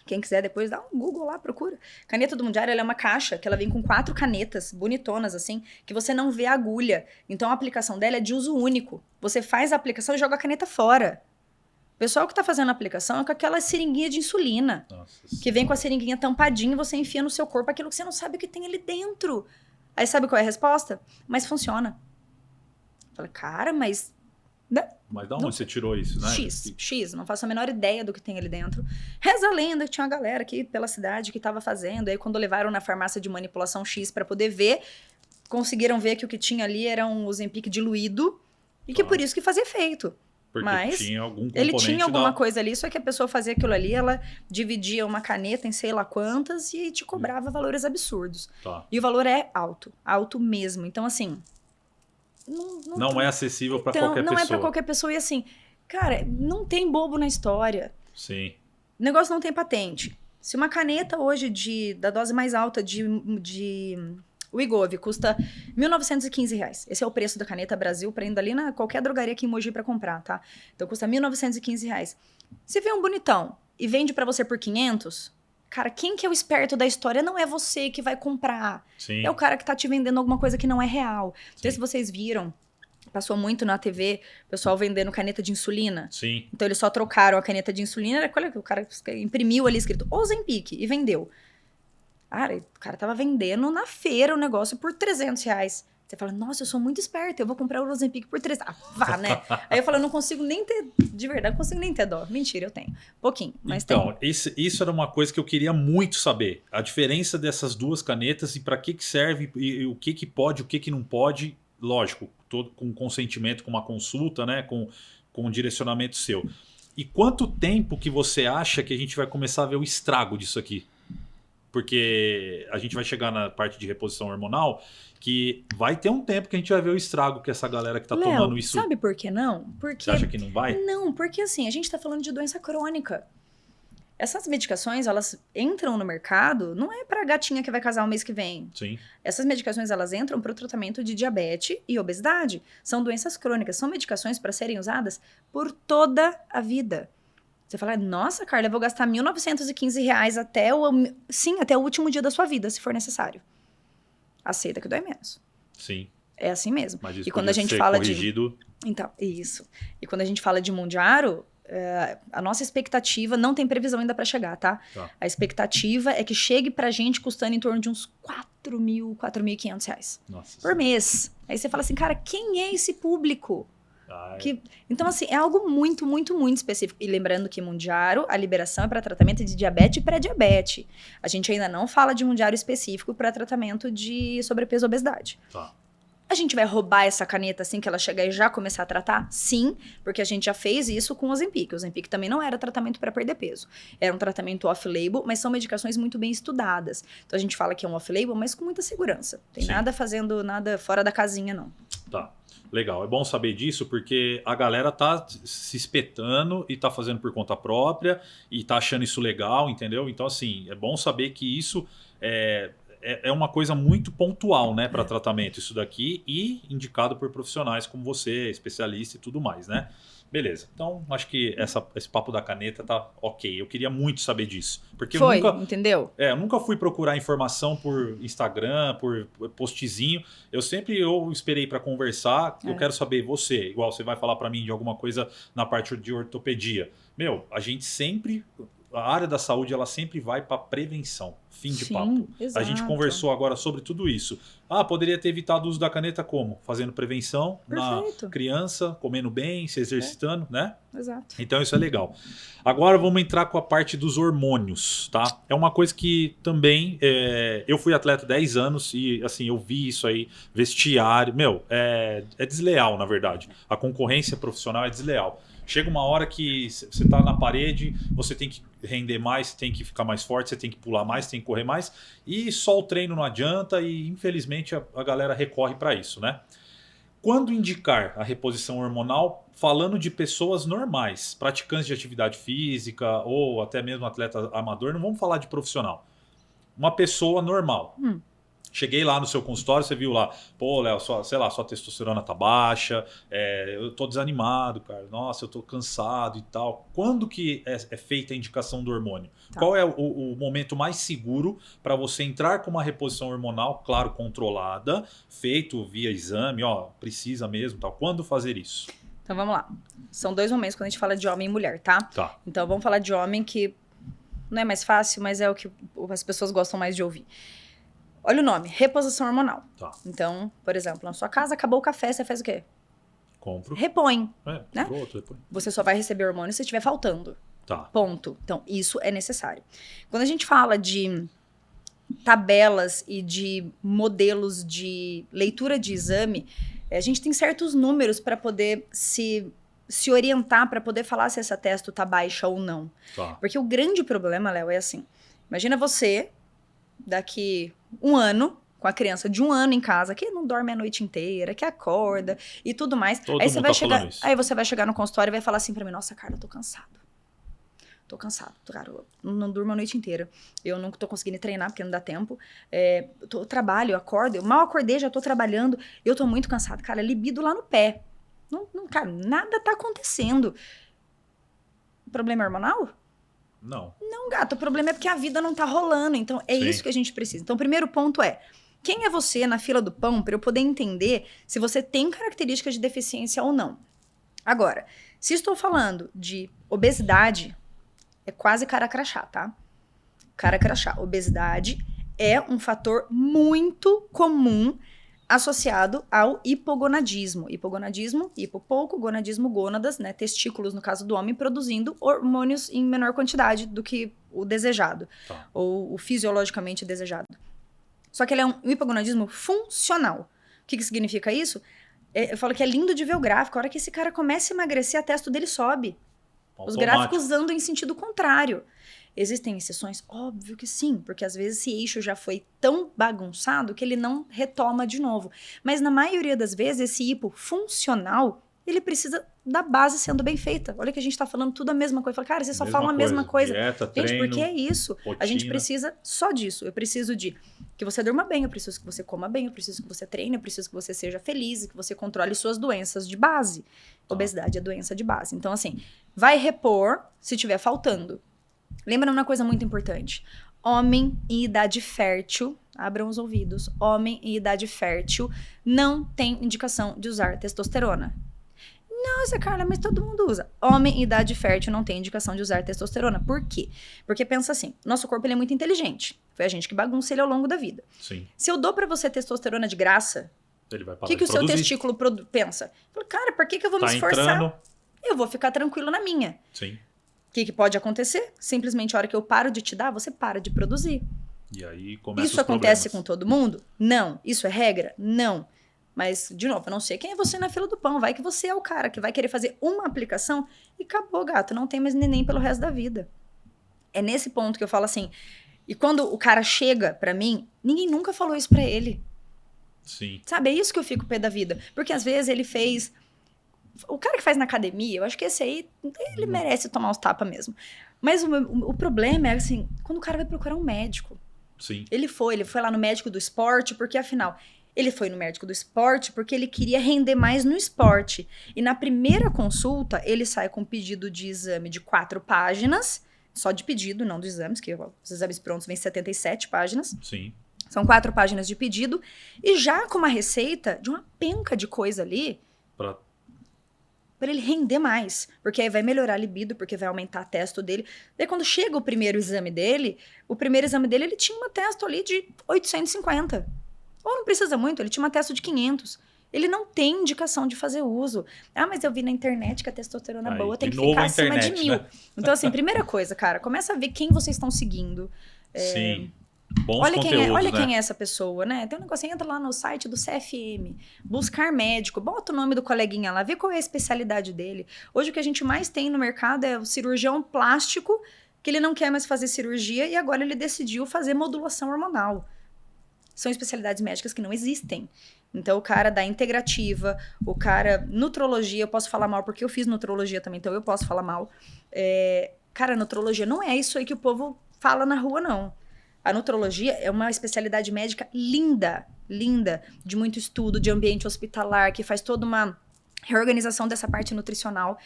quem quiser depois dá um Google lá, procura. Caneta do Mounjaro, ela é uma caixa que ela vem com 4 canetas bonitonas assim, que você não vê a agulha. Então a aplicação dela é de uso único. Você faz a aplicação e joga a caneta fora. O pessoal que tá fazendo a aplicação é com aquela seringuinha de insulina. Que vem com a seringuinha tampadinha e você enfia no seu corpo aquilo que você não sabe o que tem ali dentro. Aí sabe qual é a resposta? Mas funciona. Falei, cara, mas... Né? Mas da onde você tirou isso, né? X, não faço a menor ideia do que tem ali dentro. Reza a lenda que tinha uma galera aqui pela cidade que tava fazendo. Aí quando levaram na farmácia de manipulação X para poder ver, conseguiram ver que o que tinha ali era um Ozempic diluído e que por isso que fazia efeito. Porque mas tinha algum componente ele tinha alguma coisa ali, só que a pessoa fazia aquilo ali, ela dividia uma caneta em sei lá quantas e te cobrava valores absurdos. Tá. E o valor é alto, alto mesmo. Então, assim... Não é acessível para qualquer pessoa. Não é para qualquer pessoa. E assim, cara, não tem bobo na história. Sim. O negócio não tem patente. Se uma caneta hoje da dose mais alta de Wegovy custa R$1.915. Esse é o preço da caneta Brasil, para ir ali na qualquer drogaria aqui em Mogi para comprar, tá? Então custa R$1.915. Se vê um bonitão e vende para você por 500, cara, quem que é o esperto da história não é você que vai comprar. Sim. É o cara que tá te vendendo alguma coisa que não é real. Não sei Sim. se vocês viram, passou muito na TV, o pessoal vendendo caneta de insulina. Sim. Então eles só trocaram a caneta de insulina, olha que o cara imprimiu ali escrito Ozempic e vendeu. Cara, o cara tava vendendo na feira o negócio por R$300. Você fala, nossa, eu sou muito esperta, eu vou comprar o Ozempic por 300. Ah, vá, né? Aí eu falo, eu não consigo nem ter, de verdade, não consigo nem ter dó. Mentira, eu tenho. Pouquinho, mas então, tem. Isso era uma coisa que eu queria muito saber. A diferença dessas duas canetas e para que serve, e o que pode, o que não pode. Lógico, todo com consentimento, com uma consulta, né? Com um direcionamento seu. E quanto tempo que você acha que a gente vai começar a ver o estrago disso aqui? Porque a gente vai chegar na parte de reposição hormonal, que vai ter um tempo que a gente vai ver o estrago que essa galera que tá tomando isso... Sabe por que não? Porque... Você acha que não vai? Não, porque assim, a gente tá falando de doença crônica. Essas medicações, elas entram no mercado, não é pra gatinha que vai casar o mês que vem. Sim. Essas medicações, elas entram para o tratamento de diabetes e obesidade. São doenças crônicas, são medicações para serem usadas por toda a vida. Você fala, nossa, Carla, eu vou gastar R$1.915 até o último dia da sua vida, se for necessário. Aceita que dói menos. Sim. É assim mesmo. Mas isso e quando a gente ser fala corrigido... Então, isso. E quando a gente fala de Mounjaro, a nossa expectativa não tem previsão ainda para chegar, tá? A expectativa é que chegue pra gente custando em torno de uns R$4.000, R$4.500 por mês. Aí você fala assim, cara, quem é esse público? Então, assim, é algo muito, muito, muito específico. E lembrando que Mounjaro, a liberação é para tratamento de diabetes e pré-diabetes. A gente ainda não fala de Mounjaro específico para tratamento de sobrepeso e obesidade. Tá. A gente vai roubar essa caneta assim que ela chegar e já começar a tratar? Sim, porque a gente já fez isso com o Ozempic. O Ozempic também não era tratamento para perder peso. Era um tratamento off-label, mas são medicações muito bem estudadas. Então a gente fala que é um off-label, mas com muita segurança. Tem nada fazendo nada fora da casinha, não. Tá. Legal, é bom saber disso porque a galera tá se espetando e tá fazendo por conta própria e tá achando isso legal, entendeu? Então, assim, é bom saber que isso é uma coisa muito pontual, né, para tratamento, isso daqui, e indicado por profissionais como você, especialista e tudo mais, né? Beleza, então acho que esse papo da caneta tá ok. Eu queria muito saber disso. Porque entendeu? Eu nunca fui procurar informação por Instagram, por postzinho. Eu esperei para conversar. Eu quero saber, você, igual você vai falar para mim de alguma coisa na parte de ortopedia. A gente sempre... A área da saúde, ela sempre vai para prevenção. Fim de papo. Exato. A gente conversou agora sobre tudo isso. Poderia ter evitado o uso da caneta como? Fazendo prevenção na criança, comendo bem, se exercitando, né? Exato. Então isso é legal. Agora vamos entrar com a parte dos hormônios, tá? É uma coisa que também... eu fui atleta 10 anos e, assim, eu vi isso aí, vestiário... é desleal, na verdade. A concorrência profissional é desleal. Chega uma hora que você está na parede, você tem que render mais, você tem que ficar mais forte, você tem que pular mais, você tem que correr mais. E só o treino não adianta e, infelizmente, a galera recorre para isso, né? Quando indicar a reposição hormonal, falando de pessoas normais, praticantes de atividade física ou até mesmo atleta amador, não vamos falar de profissional. Uma pessoa normal. Cheguei lá no seu consultório, você viu lá, pô, Léo, sua testosterona tá baixa, eu tô desanimado, cara, nossa, eu tô cansado e tal. Quando que é feita a indicação do hormônio? Tá. Qual é o momento mais seguro para você entrar com uma reposição hormonal, claro, controlada, feito via exame, precisa mesmo, tal. Quando fazer isso? Então vamos lá. São 2 momentos quando a gente fala de homem e mulher, tá? Tá. Então vamos falar de homem, que não é mais fácil, mas é o que as pessoas gostam mais de ouvir. Olha o nome, reposição hormonal. Tá. Então, por exemplo, na sua casa acabou o café, você faz o quê? Compro. Repõe. Né? Repõe. Você só vai receber hormônio se estiver faltando. Tá. Ponto. Então, isso é necessário. Quando a gente fala de tabelas e de modelos de leitura de exame, a gente tem certos números para poder se se orientar para poder falar se essa testo tá baixa ou não. Tá. Porque o grande problema, Léo, é assim. Imagina você, daqui um ano, com a criança de 1 ano em casa, que não dorme a noite inteira, que acorda e tudo mais. Todo Aí mundo aí você vai chegar no consultório e vai falar assim pra mim, nossa, Carla, eu tô cansado. Tô cansado, cara, eu não durmo a noite inteira. Eu não tô conseguindo treinar porque não dá tempo. Eu trabalho, eu acordo, eu mal acordei, já tô trabalhando. Eu tô muito cansado, cara, libido lá no pé. Cara, nada tá acontecendo. Problema hormonal? Não. Não, gato, o problema é porque a vida não tá rolando. Então, é Sim. isso que a gente precisa. Então, o primeiro ponto é, quem é você na fila do pão para eu poder entender se você tem características de deficiência ou não? Agora, se estou falando de obesidade, é quase cara crachá, tá? Cara crachá. Obesidade é um fator muito comum associado ao hipogonadismo. Hipogonadismo, hipopouco, gonadismo, gônadas, né? Testículos, no caso do homem, produzindo hormônios em menor quantidade do que o desejado. Tá. Ou o fisiologicamente desejado. Só que ele é um hipogonadismo funcional. O que significa isso? Eu falo que é lindo de ver o gráfico. A hora que esse cara começa a emagrecer, a testo dele sobe. Os gráficos andam em sentido contrário. Existem exceções? Óbvio que sim, porque às vezes esse eixo já foi tão bagunçado que ele não retoma de novo. Mas na maioria das vezes, esse hipo funcional, ele precisa da base sendo bem feita. Olha que a gente tá falando tudo a mesma coisa. Fala, cara, vocês só falam a mesma coisa. Dieta, gente, treino, porque é isso. rotina. A gente precisa só disso. Eu preciso de que você durma bem, eu preciso que você coma bem, eu preciso que você treine, eu preciso que você seja feliz, que você controle suas doenças de base. Obesidade é doença de base. Então, assim, vai repor se tiver faltando. Lembra uma coisa muito importante. Homem em idade fértil, abram os ouvidos, homem em idade fértil não tem indicação de usar testosterona. Nossa, Carla, mas todo mundo usa. Homem em idade fértil não tem indicação de usar testosterona. Por quê? Porque pensa assim, nosso corpo ele é muito inteligente. Foi a gente que bagunça ele ao longo da vida. Sim. Se eu dou pra você testosterona de graça, ele vai parar o que o seu testículo pensa? Fala, cara, por que eu vou me esforçar? Entrando. Eu vou ficar tranquilo na minha. Sim. O que pode acontecer? Simplesmente a hora que eu paro de te dar, você para de produzir. E aí começa Isso acontece com todo mundo? Não. Isso é regra? Não. Mas, de novo, eu não sei quem é você na fila do pão. Vai que você é o cara que vai querer fazer uma aplicação e acabou, gato. Não tem mais neném pelo resto da vida. É nesse ponto que eu falo assim. E quando o cara chega pra mim, ninguém nunca falou isso pra ele. Sim. Sabe, é isso que eu fico pé da vida. Porque às vezes ele fez... O cara que faz na academia, eu acho que esse aí, ele merece tomar uns tapas mesmo. Mas o problema é assim, quando o cara vai procurar um médico. Sim. Ele foi lá no médico do esporte, porque afinal... Ele foi no médico do esporte porque ele queria render mais no esporte. E na primeira consulta, ele sai com um pedido de exame de 4 páginas. Só de pedido, não dos exames, que os exames prontos vêm 77 páginas. Sim. São 4 páginas de pedido. E já com uma receita de uma penca de coisa ali... Para ele render mais. Porque aí vai melhorar a libido, porque vai aumentar a testo dele. Daí quando chega o primeiro exame dele, ele tinha uma testo ali de 850. Ou não precisa muito, ele tinha uma testo de 500. Ele não tem indicação de fazer uso. Ah, mas eu vi na internet que a testosterona boa tem que ficar acima de 1000. Né? Então, assim, primeira coisa, cara, começa a ver quem vocês estão seguindo. Sim. Bons conteúdos, olha quem é essa pessoa, né? Tem um negócio, entra lá no site do CFM, buscar médico, bota o nome do coleguinha lá, vê qual é a especialidade dele. Hoje o que a gente mais tem no mercado é o cirurgião plástico, que ele não quer mais fazer cirurgia e agora ele decidiu fazer modulação hormonal. São especialidades médicas que não existem. Então, o cara da integrativa, o cara... Nutrologia, eu posso falar mal porque eu fiz nutrologia também, então eu posso falar mal. Cara, nutrologia não é isso aí que o povo fala na rua, não. A nutrologia é uma especialidade médica linda, linda, de muito estudo, de ambiente hospitalar, que faz toda uma reorganização dessa parte nutricional.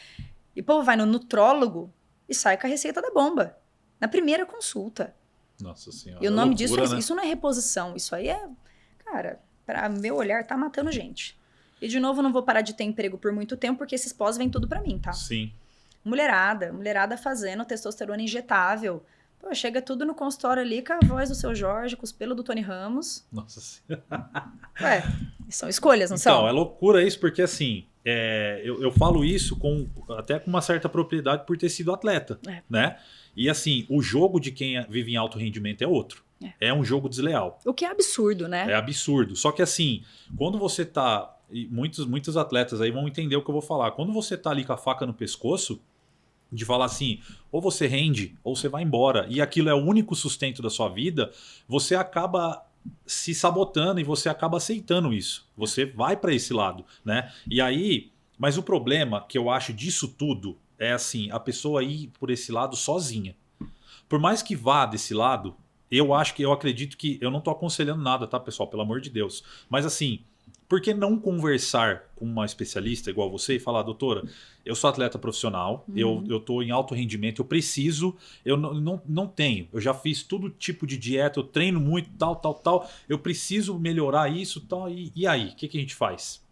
E o povo vai no nutrólogo e sai com a receita da bomba. Na primeira consulta. Nossa Senhora. E o nome disso né? Isso não é reposição. Isso aí é... Cara, pra meu olhar, tá matando gente. E, de novo, não vou parar de ter emprego por muito tempo, porque esses pós vêm tudo pra mim, tá? Sim. Mulherada fazendo testosterona injetável. Pô, chega tudo no consultório ali com a voz do seu Jorge, com os pelos do Tony Ramos. Nossa Senhora. São escolhas, não são? Então, é loucura isso, porque assim, eu falo isso até com uma certa propriedade por ter sido atleta, né? E assim, o jogo de quem vive em alto rendimento é outro. É um jogo desleal. O que é absurdo, né? É absurdo. Só que assim, quando você tá e muitos atletas aí vão entender o que eu vou falar. Quando você tá ali com a faca no pescoço, de falar assim, ou você rende, ou você vai embora, e aquilo é o único sustento da sua vida, você acaba se sabotando e você acaba aceitando isso. Você vai para esse lado, né? E aí, mas o problema que eu acho disso tudo é assim, a pessoa ir por esse lado sozinha. Por mais que vá desse lado, eu acredito que, eu não tô aconselhando nada, tá, pessoal? Pelo amor de Deus. Mas assim, por que não conversar com uma especialista igual você e falar, doutora, eu sou atleta profissional, eu tô em alto rendimento, eu preciso, eu não tenho, eu já fiz todo tipo de dieta, eu treino muito, tal, eu preciso melhorar isso, tal, e aí, o que a gente faz?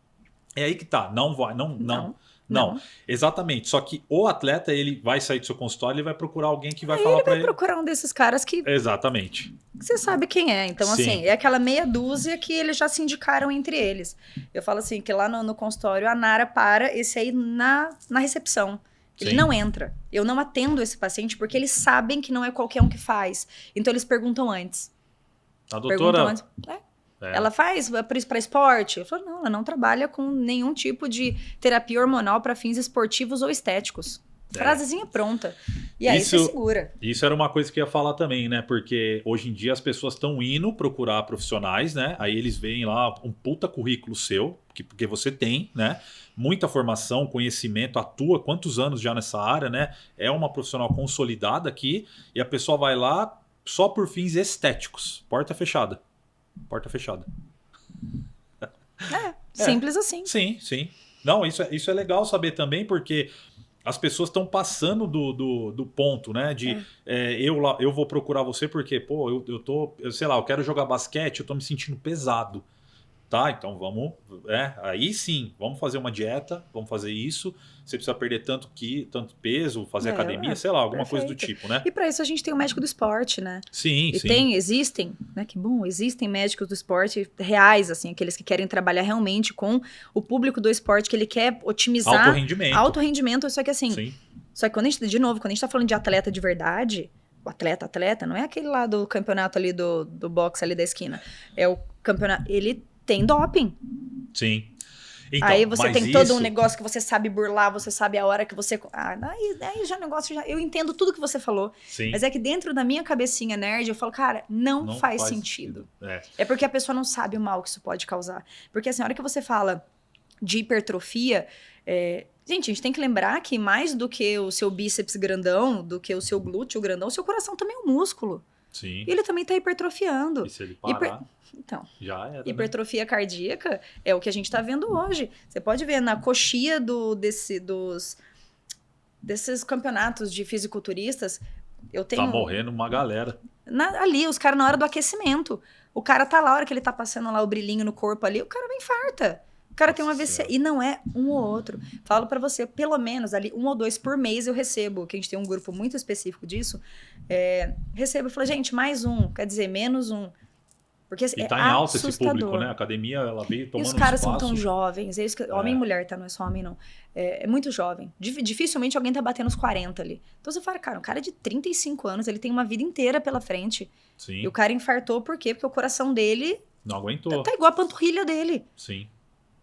É aí que tá, não vai, não, exatamente. Só que o atleta, ele vai sair do seu consultório, ele vai procurar alguém que vai falar para ele. Ele vai procurar um desses caras que... Exatamente. Você sabe quem é. Então, Sim. assim, é aquela meia dúzia que eles já se indicaram entre eles. Eu falo assim, que lá no consultório, a Nara para esse aí na recepção. Ele Sim. não entra. Eu não atendo esse paciente porque eles sabem que não é qualquer um que faz. Então, eles perguntam antes. A doutora... Ela faz para esporte? Eu falo, não, ela não trabalha com nenhum tipo de terapia hormonal para fins esportivos ou estéticos. Frasezinha pronta. E aí você segura. Isso era uma coisa que eu ia falar também, né? Porque hoje em dia as pessoas estão indo procurar profissionais, né? Aí eles veem lá um puta currículo seu, porque você tem, né? Muita formação, conhecimento, atua quantos anos já nessa área, né? É uma profissional consolidada aqui e a pessoa vai lá só por fins estéticos. Porta fechada. Porta fechada. Simples assim. Sim. Não, isso é legal saber também, porque as pessoas estão passando do ponto, né? Eu vou procurar você porque, pô, eu quero jogar basquete, eu tô me sentindo pesado. Tá, então vamos... aí sim, vamos fazer uma dieta, vamos fazer isso. Você precisa perder tanto peso, fazer academia, sei lá, alguma coisa do tipo, né? E para isso a gente tem o médico do esporte, né? Sim. Existem, né? Que bom, existem médicos do esporte reais, assim, aqueles que querem trabalhar realmente com o público do esporte, que ele quer otimizar... Alto rendimento, só que assim... Sim. Só que quando a gente tá falando de atleta de verdade... O atleta, não é aquele lá do campeonato ali do boxe ali da esquina. É o campeonato... Ele tem doping. Sim. Então, aí você tem todo um negócio que você sabe burlar, você sabe a hora que você... aí já negócio... Eu entendo tudo que você falou. Sim. Mas é que dentro da minha cabecinha nerd, eu falo, cara, não faz sentido. É porque a pessoa não sabe o mal que isso pode causar. Porque assim, a hora que você fala de hipertrofia... Gente, a gente tem que lembrar que mais do que o seu bíceps grandão, do que o seu glúteo grandão, o seu coração também é um músculo. Sim. E ele também tá hipertrofiando. E se ele parar... Então, já era, hipertrofia cardíaca é o que a gente está vendo hoje. Você pode ver na coxia desses campeonatos de fisiculturistas. Tá morrendo uma galera. Ali, os caras na hora do aquecimento. O cara tá lá, a hora que ele tá passando lá o brilhinho no corpo ali, o cara vai infarta. O cara tem um AVC. E não é um ou outro. Falo pra você, pelo menos ali 1 ou 2 por mês eu recebo, que a gente tem um grupo muito específico disso. Recebo e falo, gente, mais um, quer dizer, menos um. Porque e tá em alta esse público, né? A academia, ela veio tomando espaço. E os caras são tão jovens. É isso que, homem e mulher, tá? Não é só homem, não. É muito jovem. Dificilmente alguém tá batendo os 40 ali. Então você fala, cara, um cara de 35 anos, ele tem uma vida inteira pela frente. Sim. E o cara infartou por quê? Porque o coração dele... não aguentou. Tá igual a panturrilha dele. Sim.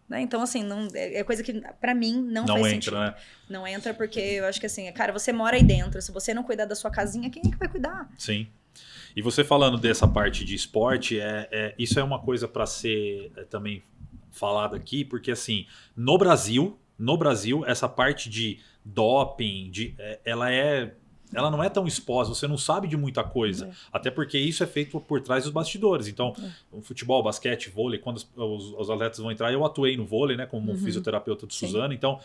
Né? Então, assim, é coisa que pra mim não faz entra, sentido. Né? Não entra porque eu acho que assim, cara, você mora aí dentro. Se você não cuidar da sua casinha, quem é que vai cuidar? Sim. E você falando dessa parte de esporte, isso é uma coisa para ser também falada aqui, porque assim, no Brasil, essa parte de doping, ela não é tão exposta, você não sabe de muita coisa. Até porque isso é feito por trás dos bastidores. Então, o futebol, basquete, vôlei, quando os atletas vão entrar, eu atuei no vôlei, né, como fisioterapeuta de Suzano. Então,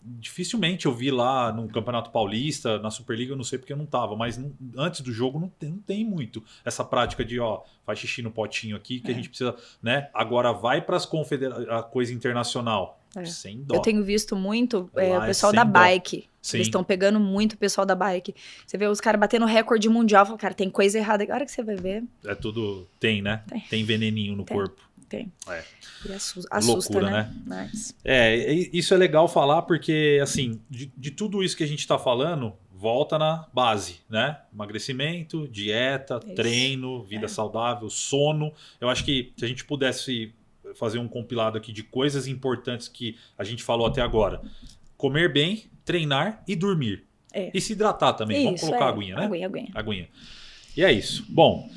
dificilmente eu vi lá no Campeonato Paulista, na Superliga, eu não sei porque eu não tava, mas antes do jogo não tem muito essa prática de, faz xixi no potinho aqui, que a gente precisa, né? Agora vai para a coisa internacional. Sem dó. Eu tenho visto muito o pessoal da bike. Sim. Eles estão pegando muito o pessoal da bike. Você vê os caras batendo recorde mundial. Fala, cara, tem coisa errada. A hora que você vai ver... É tudo... Tem, né? Tem veneninho no corpo. Tem. E assusta, loucura, né? Mas... isso é legal falar porque, assim, de tudo isso que a gente tá falando, volta na base, né? Emagrecimento, dieta, treino, vida saudável, sono. Eu acho que se a gente pudesse fazer um compilado aqui de coisas importantes que a gente falou até agora. Comer bem, treinar e dormir. E se hidratar também. Isso, vamos colocar aguinha, né? Aguinha. E é isso. Bom,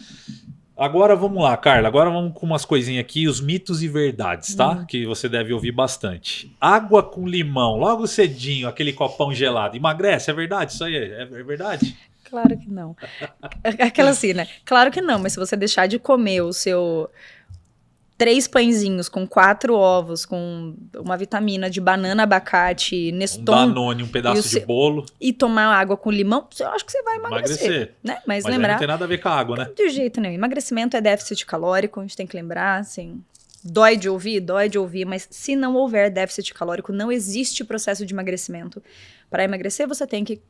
agora vamos lá, Carla. Agora vamos com umas coisinhas aqui, os mitos e verdades, tá? Que você deve ouvir bastante. Água com limão, logo cedinho, aquele copão gelado. Emagrece, é verdade? Isso aí é verdade? Claro que não. Aquela assim, né? Claro que não, mas se você deixar de comer o seu 3 pãezinhos com 4 ovos, com uma vitamina de banana, abacate, Neston... Um Danone, um pedaço de bolo. E tomar água com limão, eu acho que você vai emagrecer. Né? Mas lembrar... não tem nada a ver com a água, né? De jeito nenhum. Emagrecimento é déficit calórico, a gente tem que lembrar, assim... Dói de ouvir, mas se não houver déficit calórico, não existe processo de emagrecimento. Para emagrecer, você tem que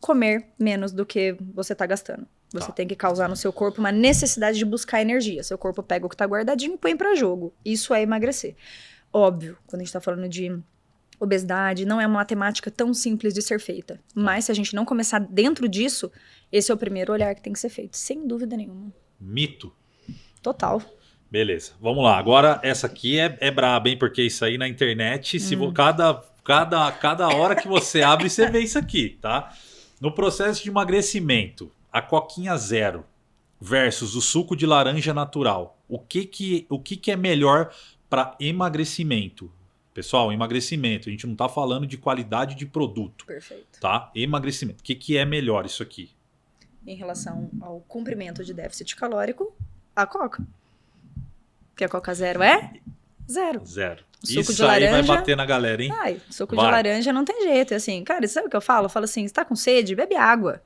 comer menos do que você está gastando. Você tem que causar no seu corpo uma necessidade de buscar energia. Seu corpo pega o que está guardadinho e põe para jogo. Isso é emagrecer. Óbvio, quando a gente está falando de obesidade, não é uma matemática tão simples de ser feita. Mas se a gente não começar dentro disso, esse é o primeiro olhar que tem que ser feito. Sem dúvida nenhuma. Mito. Total. Beleza, vamos lá. Agora, essa aqui é braba, hein? Porque isso aí na internet, se cada hora que você abre, você vê isso aqui, tá? No processo de emagrecimento, a coquinha zero versus o suco de laranja natural. O que é melhor para emagrecimento? Pessoal, emagrecimento. A gente não está falando de qualidade de produto. Perfeito. Tá? Emagrecimento. O que é melhor isso aqui? Em relação ao cumprimento de déficit calórico, a coca. Que a coca zero é? Zero. O suco isso de laranja, aí vai bater na galera, hein? Suco de laranja não tem jeito. É assim, cara, sabe o que eu falo? Eu falo assim, você tá com sede? Bebe água.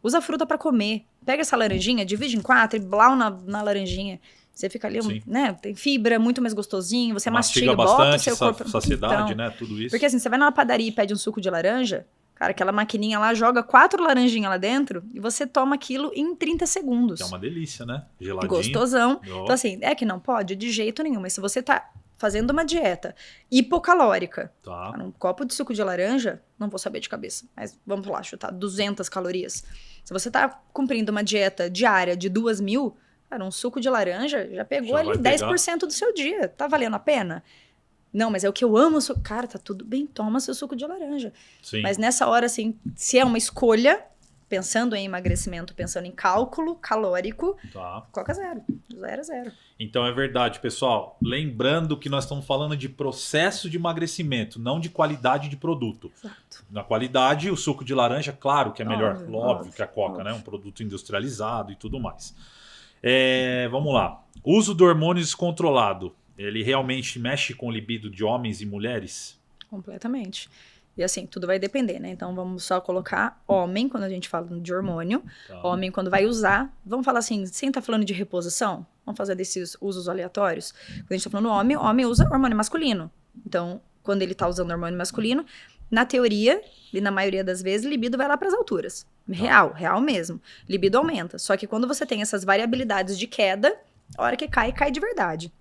Usa fruta para comer. Pega essa laranjinha, divide em 4 e blau na laranjinha. Você fica ali, né? Tem fibra, muito mais gostosinho. Você mastiga bota o seu corpo. Saciedade, então, né? Tudo isso. Porque assim, você vai na padaria e pede um suco de laranja, cara, aquela maquininha lá joga 4 laranjinhas lá dentro e você toma aquilo em 30 segundos. É uma delícia, né? Geladinho. Gostosão. Então assim, é que não pode? De jeito nenhum. Mas se você tá fazendo uma dieta hipocalórica, um copo de suco de laranja, não vou saber de cabeça, mas vamos lá, chutar 200 calorias. Se você tá cumprindo uma dieta diária de 2.000, cara, um suco de laranja já pegou ali 10% do seu dia. Tá valendo a pena? Não, mas é o que eu amo. Cara, tá tudo bem, toma seu suco de laranja. Sim. Mas nessa hora, assim, se é uma escolha, pensando em emagrecimento, pensando em cálculo calórico, coca zero. 0. Então é verdade, pessoal. Lembrando que nós estamos falando de processo de emagrecimento, não de qualidade de produto. Exato. Na qualidade, o suco de laranja, claro que é melhor. Óbvio que a coca, né? Um produto industrializado e tudo mais. Vamos lá. Uso do hormônio descontrolado. Ele realmente mexe com o libido de homens e mulheres? Completamente. E assim, tudo vai depender, né? Então vamos só colocar homem, quando a gente fala de hormônio. Homem, quando vai usar, vamos falar assim, sem estar falando de reposição, vamos fazer desses usos aleatórios. Quando a gente tá falando homem usa hormônio masculino. Então, quando ele tá usando hormônio masculino, na teoria, e na maioria das vezes, libido vai lá para as alturas. Real mesmo. Libido aumenta. Só que quando você tem essas variabilidades de queda, a hora que cai de verdade.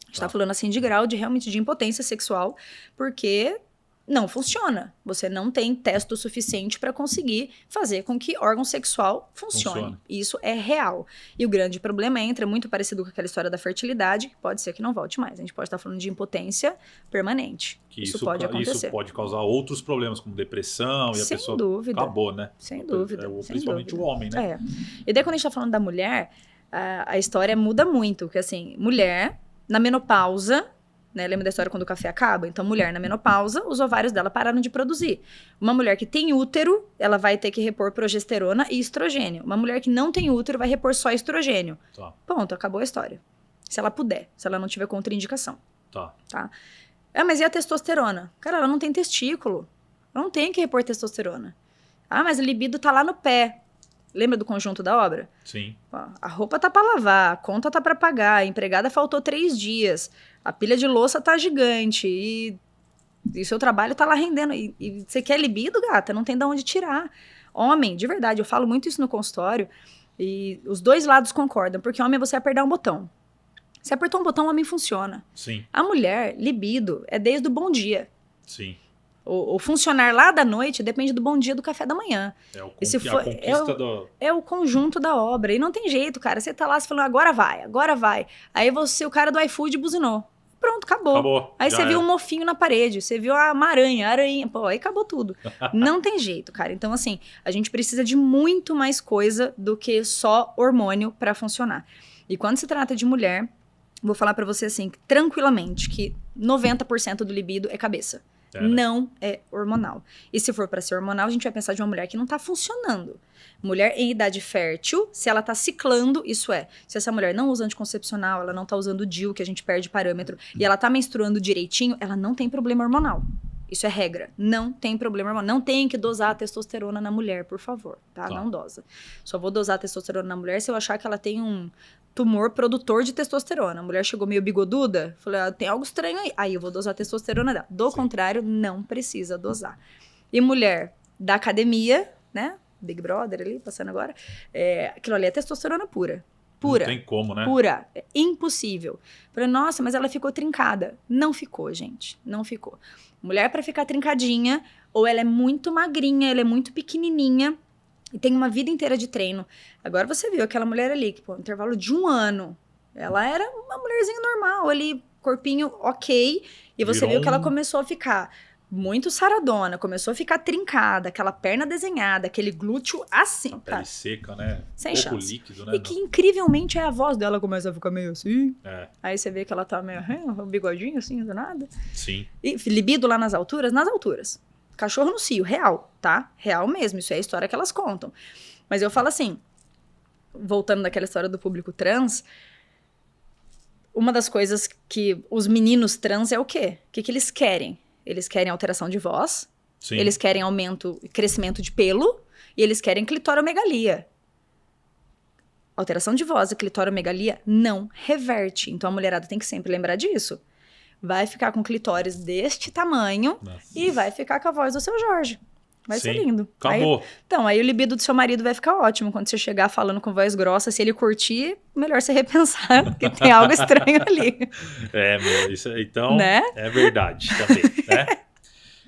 A gente tá falando assim de grau realmente de impotência sexual, porque não funciona. Você não tem testo suficiente para conseguir fazer com que órgão sexual funcione. Isso é real. E o grande problema entra muito parecido com aquela história da fertilidade, que pode ser que não volte mais. A gente pode estar falando de impotência permanente. Isso pode acontecer. Isso pode causar outros problemas, como depressão, e a pessoa acabou, né? Sem dúvida. Principalmente o homem, né? E daí quando a gente tá falando da mulher, a história muda muito. Porque assim, mulher, na menopausa, né, lembra da história quando o café acaba? Então, mulher na menopausa, os ovários dela pararam de produzir. Uma mulher que tem útero, ela vai ter que repor progesterona e estrogênio. Uma mulher que não tem útero vai repor só estrogênio. Ponto, acabou a história. Se ela puder, se ela não tiver contraindicação. Tá? Mas e a testosterona? Cara, ela não tem testículo. Ela não tem que repor testosterona. Mas a libido tá lá no pé. Lembra do conjunto da obra? Sim. A roupa tá para lavar, a conta tá para pagar, a empregada faltou 3 dias, a pilha de louça tá gigante e o seu trabalho tá lá rendendo. E você quer libido, gata? Não tem de onde tirar. Homem, de verdade, eu falo muito isso no consultório e os dois lados concordam, porque homem você apertar um botão. Se apertou um botão, o homem funciona. Sim. A mulher, libido, é desde o bom dia. Sim. O funcionar lá da noite depende do bom dia do café da manhã. É o conjunto da obra. E não tem jeito, cara. Você tá lá falando, agora vai. Aí o cara do iFood buzinou. pronto, acabou. Aí você viu um mofinho na parede, você viu uma aranha, pô, aí acabou tudo. Não tem jeito, cara. Então, assim, a gente precisa de muito mais coisa do que só hormônio pra funcionar. E quando se trata de mulher, vou falar pra você assim, tranquilamente, que 90% do libido é cabeça. Não é hormonal. E se for pra ser hormonal, a gente vai pensar de uma mulher que não tá funcionando. Mulher em idade fértil, se ela tá ciclando, isso é, se essa mulher não usa anticoncepcional, ela não tá usando DIU, que a gente perde parâmetro, e ela tá menstruando direitinho, ela não tem problema hormonal. Isso é regra. Não tem problema hormonal. Não tem que dosar a testosterona na mulher, por favor, tá? Não dosa. Só vou dosar a testosterona na mulher se eu achar que ela tem um tumor produtor de testosterona. A mulher chegou meio bigoduda, falei, tem algo estranho aí. Aí eu vou dosar a testosterona dela. Do contrário, não precisa dosar. E mulher da academia, né? Big Brother ali, passando agora. Aquilo ali é testosterona pura. Pura. Não tem como, né? Pura. É impossível. Falei, nossa, mas ela ficou trincada. Não ficou, gente. Não ficou. Mulher pra ficar trincadinha, ou ela é muito magrinha, ela é muito pequenininha, e tem uma vida inteira de treino. Agora você viu aquela mulher ali, que, pô, no intervalo de 1 ano, ela era uma mulherzinha normal, ali, corpinho ok, e você viu que ela começou a ficar muito saradona, começou a ficar trincada, aquela perna desenhada, aquele glúteo assim. A pele seca, né? Sem pouco chance. Líquido, né? E que incrivelmente a voz dela começa a ficar meio assim. Aí você vê que ela tá meio um bigodinho assim, do nada. Sim. E libido lá nas alturas? Nas alturas. Cachorro no cio, real, tá? Real mesmo, isso é a história que elas contam. Mas eu falo assim, voltando daquela história do público trans, uma das coisas que os meninos trans é o quê? O que eles querem? Eles querem alteração de voz, Sim. Eles querem aumento, crescimento de pelo, e eles querem clitoromegalia. Alteração de voz e clitoromegalia não reverte. Então a mulherada tem que sempre lembrar disso. Vai ficar com clitóris deste tamanho e vai ficar com a voz do seu Jorge. Vai ser lindo. Acabou. Aí o libido do seu marido vai ficar ótimo. Quando você chegar falando com voz grossa, se ele curtir, melhor você repensar, porque tem algo estranho ali. Isso então né? É verdade também, né?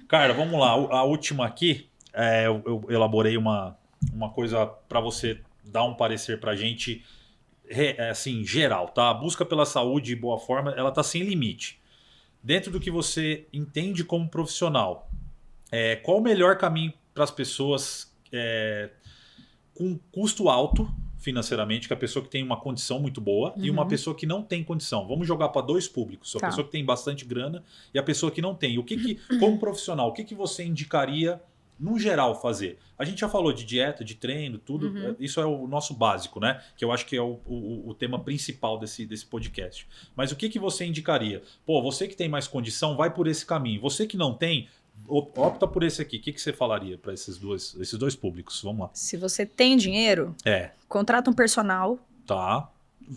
Cara, vamos lá. A última aqui, eu elaborei uma coisa para você dar um parecer pra gente, assim, geral, tá? A busca pela saúde e boa forma, ela tá sem limite. Dentro do que você entende como profissional, qual o melhor caminho para as pessoas com custo alto financeiramente, que é a pessoa que tem uma condição muito boa e uma pessoa que não tem condição? Vamos jogar para dois públicos, a pessoa que tem bastante grana e a pessoa que não tem. Como profissional, o que você indicaria, no geral, fazer? A gente já falou de dieta, de treino, tudo. Isso é o nosso básico, né? Que eu acho que é o tema principal desse podcast. Mas o que você indicaria? Pô, você que tem mais condição, vai por esse caminho. Você que não tem, opta por esse aqui. O que você falaria para esses dois públicos? Vamos lá. Se você tem dinheiro, contrata um personal. Tá.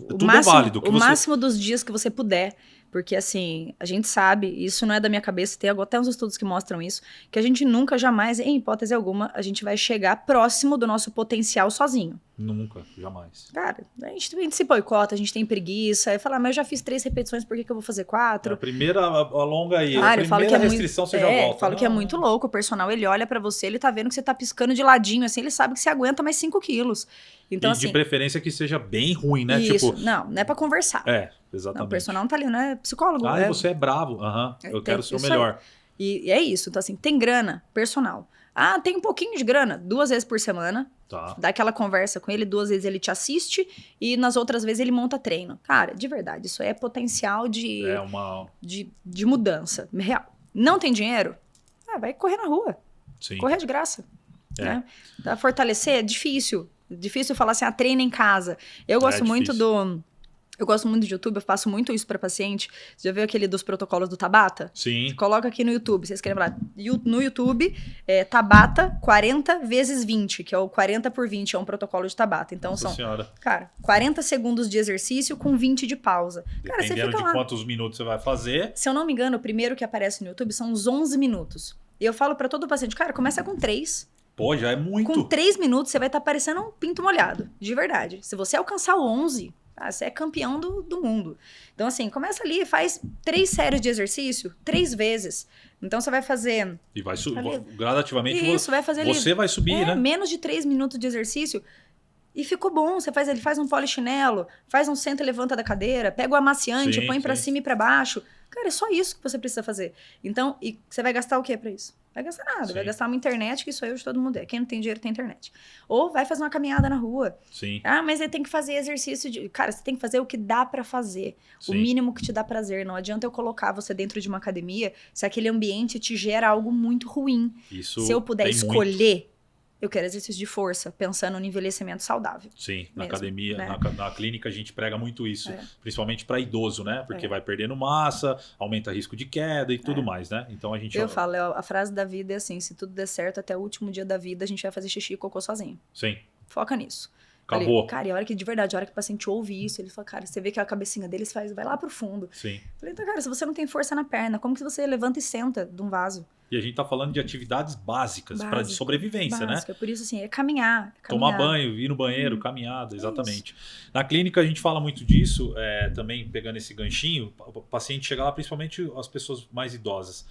Tudo é válido. O máximo dos dias que você puder. Porque, assim, a gente sabe, isso não é da minha cabeça, tem até uns estudos que mostram isso, que a gente nunca, jamais, em hipótese alguma, a gente vai chegar próximo do nosso potencial sozinho. Nunca, jamais. Cara, a gente se boicota, a gente tem preguiça, aí fala, mas eu já fiz 3 repetições, por que eu vou fazer 4? A primeira alonga aí, a primeira restrição você já volta. Eu falo que é muito louco, o personal, ele olha pra você, ele tá vendo que você tá piscando de ladinho, assim, ele sabe que você aguenta mais 5 quilos. Então, de preferência que seja bem ruim, né? Isso, não é pra conversar. Exatamente. Não, o personal não tá ali, não é psicólogo. Você é bravo. Eu quero ser o melhor. E é isso. Então, assim, tem grana, personal. Tem um pouquinho de grana, 2 vezes por semana. Tá. Dá aquela conversa com ele, 2 vezes ele te assiste e nas outras vezes ele monta treino. Cara, de verdade, isso é potencial de mudança real. Não tem dinheiro? Vai correr na rua. Sim. Correr de graça. Né? Pra fortalecer é difícil. Difícil falar assim, treina em casa. Eu gosto muito Eu gosto muito de YouTube, eu faço muito isso para paciente. Você já viu aquele dos protocolos do Tabata? Sim. Você coloca aqui no YouTube, vocês querem falar. No YouTube, Tabata 40 × 20, que é o 40 por 20, é um protocolo de Tabata. Então Nossa senhora. Cara, 40 segundos de exercício com 20 de pausa. Cara, você fica lá. Quantos minutos você vai fazer. Se eu não me engano, o primeiro que aparece no YouTube são uns 11 minutos. E eu falo para todo paciente, cara, começa com 3. Pô, já é muito. Com 3 minutos, você vai estar parecendo um pinto molhado. De verdade. Se você alcançar o 11... você é campeão do mundo. Então, assim, começa ali, faz 3 séries de exercício, 3 vezes. Então, você vai fazer... E vai subir, gradativamente, isso, vai fazer você vai subir, né? Menos de 3 minutos de exercício. E ficou bom, ele faz um polichinelo, faz um senta e levanta da cadeira, pega o amaciante, põe pra cima e pra baixo. Cara, é só isso que você precisa fazer. Então, e você vai gastar o quê pra isso? Vai gastar nada, vai gastar uma internet, que isso aí hoje todo mundo é. Quem não tem dinheiro tem internet. Ou vai fazer uma caminhada na rua. Sim. Ah, mas ele tem que fazer exercício de... Cara, você tem que fazer o que dá pra fazer. Sim. O mínimo que te dá prazer. Não adianta eu colocar você dentro de uma academia se aquele ambiente te gera algo muito ruim. Isso se eu puder escolher... Muito. Eu quero exercício de força, pensando no envelhecimento saudável. Sim, na academia, né? na clínica a gente prega muito isso, principalmente para idoso, né? Porque vai perdendo massa, aumenta risco de queda e tudo mais, né? Então a gente... Eu falo, a frase da vida é assim, se tudo der certo, até o último dia da vida a gente vai fazer xixi e cocô sozinho. Sim. Foca nisso. Acabou. Falei, cara, e a hora que, de verdade, a hora que o paciente ouve isso, ele fala, cara, você vê que a cabecinha deles vai lá pro fundo. Sim. Falei, então, cara, se você não tem força na perna, como que você levanta e senta de um vaso? E a gente tá falando de atividades básicas para de sobrevivência, né? Por isso, assim, é caminhar. Tomar banho, ir no banheiro, caminhada, exatamente. Na clínica a gente fala muito disso, também pegando esse ganchinho, o paciente chega lá, principalmente as pessoas mais idosas.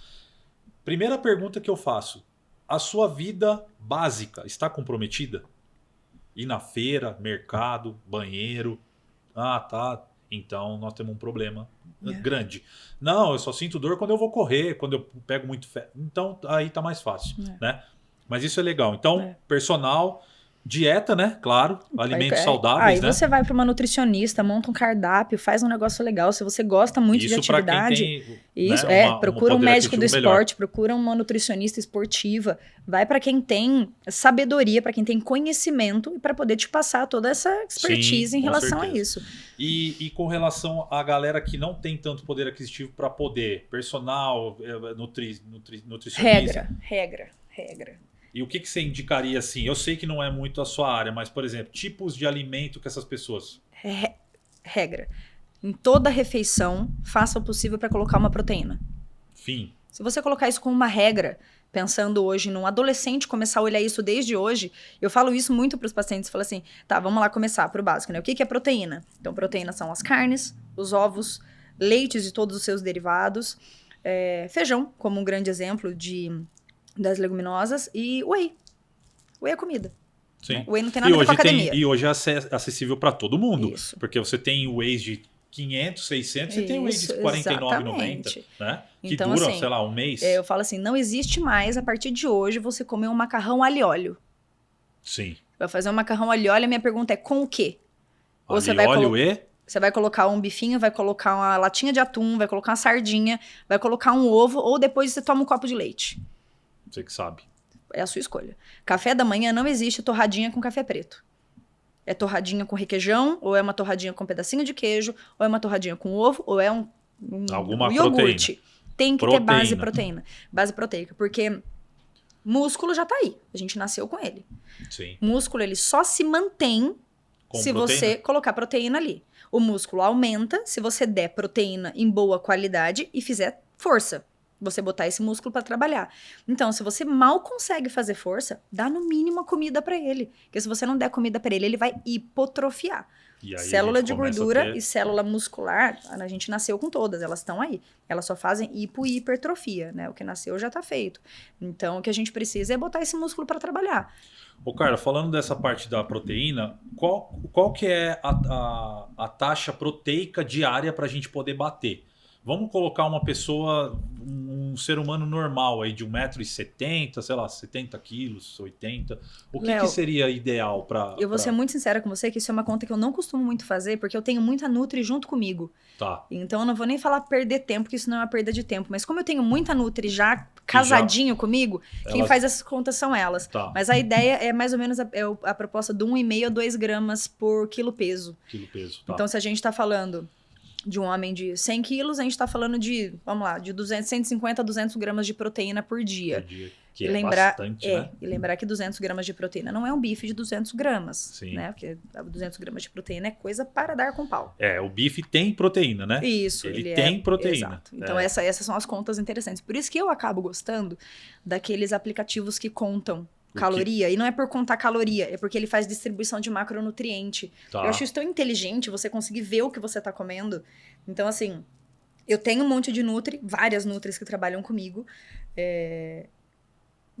Primeira pergunta que eu faço, a sua vida básica está comprometida? Ir na feira, mercado, banheiro, tá... Então, nós temos um problema grande. Não, eu só sinto dor quando eu vou correr, quando eu pego muito ferro. Então, aí tá mais fácil, né? Mas isso é legal. Então, personal, dieta, né? Claro, alimentos saudáveis, né? Aí você vai para uma nutricionista, monta um cardápio, faz um negócio legal. Se você gosta muito de atividade... Isso, procura um médico do esporte, procura uma nutricionista esportiva. Vai para quem tem sabedoria, para quem tem conhecimento e para poder te passar toda essa expertise em relação a isso. E com relação à galera que não tem tanto poder aquisitivo para poder, personal, nutricionista... Regra. E o que você indicaria assim? Eu sei que não é muito a sua área, mas, por exemplo, tipos de alimento que essas pessoas... Regra. Em toda refeição, faça o possível para colocar uma proteína. Fim. Se você colocar isso como uma regra, pensando hoje num adolescente começar a olhar isso desde hoje, eu falo isso muito para os pacientes, falo assim, tá, vamos lá começar pro básico, né? O que é proteína? Então, proteína são as carnes, os ovos, leites e todos os seus derivados, feijão, como um grande exemplo das leguminosas, e whey. Whey é comida. Sim. Né? Whey não tem nada a ver com academia. E hoje é acessível para todo mundo. Isso. Porque você tem whey de 500, 600, você tem whey de R$ 49,90, né? Que então, dura, sei lá, um mês. Eu falo assim, não existe mais, a partir de hoje, você comer um macarrão alho e óleo. Sim. Vai fazer um macarrão alho e óleo, a minha pergunta é, com o quê? Ou você vai Você vai colocar um bifinho, vai colocar uma latinha de atum, vai colocar uma sardinha, vai colocar um ovo, ou depois você toma um copo de leite. Você que sabe. É a sua escolha. Café da manhã não existe torradinha com café preto. É torradinha com requeijão, ou é uma torradinha com um pedacinho de queijo, ou é uma torradinha com ovo, ou é um iogurte. Proteína. Tem que ter base proteína. Base proteica, porque músculo já tá aí. A gente nasceu com ele. Sim. Músculo, ele só se mantém se você colocar proteína ali. O músculo aumenta se você der proteína em boa qualidade e fizer força. Você botar esse músculo para trabalhar. Então, se você mal consegue fazer força, dá no mínimo a comida para ele. Porque se você não der comida para ele, ele vai hipotrofiar. Célula de gordura e célula muscular, a gente nasceu com todas, elas estão aí. Elas só fazem hipo e hipertrofia, né? O que nasceu já tá feito. Então, o que a gente precisa é botar esse músculo para trabalhar. Ô, Carla, falando dessa parte da proteína, qual que é a taxa proteica diária para a gente poder bater? Vamos colocar uma pessoa, um ser humano normal aí de 1,70 m, sei lá, 70 quilos, 80. O que seria ideal para... Eu vou ser muito sincera com você que isso é uma conta que eu não costumo muito fazer, porque eu tenho muita Nutri junto comigo. Tá. Então eu não vou nem falar perder tempo, porque isso não é uma perda de tempo. Mas como eu tenho muita Nutri já casadinho comigo, quem faz essas contas são elas. Tá. Mas a ideia é mais ou menos a proposta de 1,5 a 2 gramas por quilo peso. Tá. Então se a gente tá falando... de um homem de 100 quilos, a gente está falando de, vamos lá, de 150 a 200 gramas de proteína por dia. Que é bastante, né? E lembrar que 200 gramas de proteína não é um bife de 200 gramas. Sim. Né? Porque 200 gramas de proteína é coisa para dar com pau. O bife tem proteína, né? Isso. Ele tem proteína. Exato. Então essas são as contas interessantes. Por isso que eu acabo gostando daqueles aplicativos que contam caloria, e não é por contar caloria, é porque ele faz distribuição de macronutriente. Tá. Eu acho isso tão inteligente, você conseguir ver o que você tá comendo. Então, assim, eu tenho um monte de várias Nutris que trabalham comigo,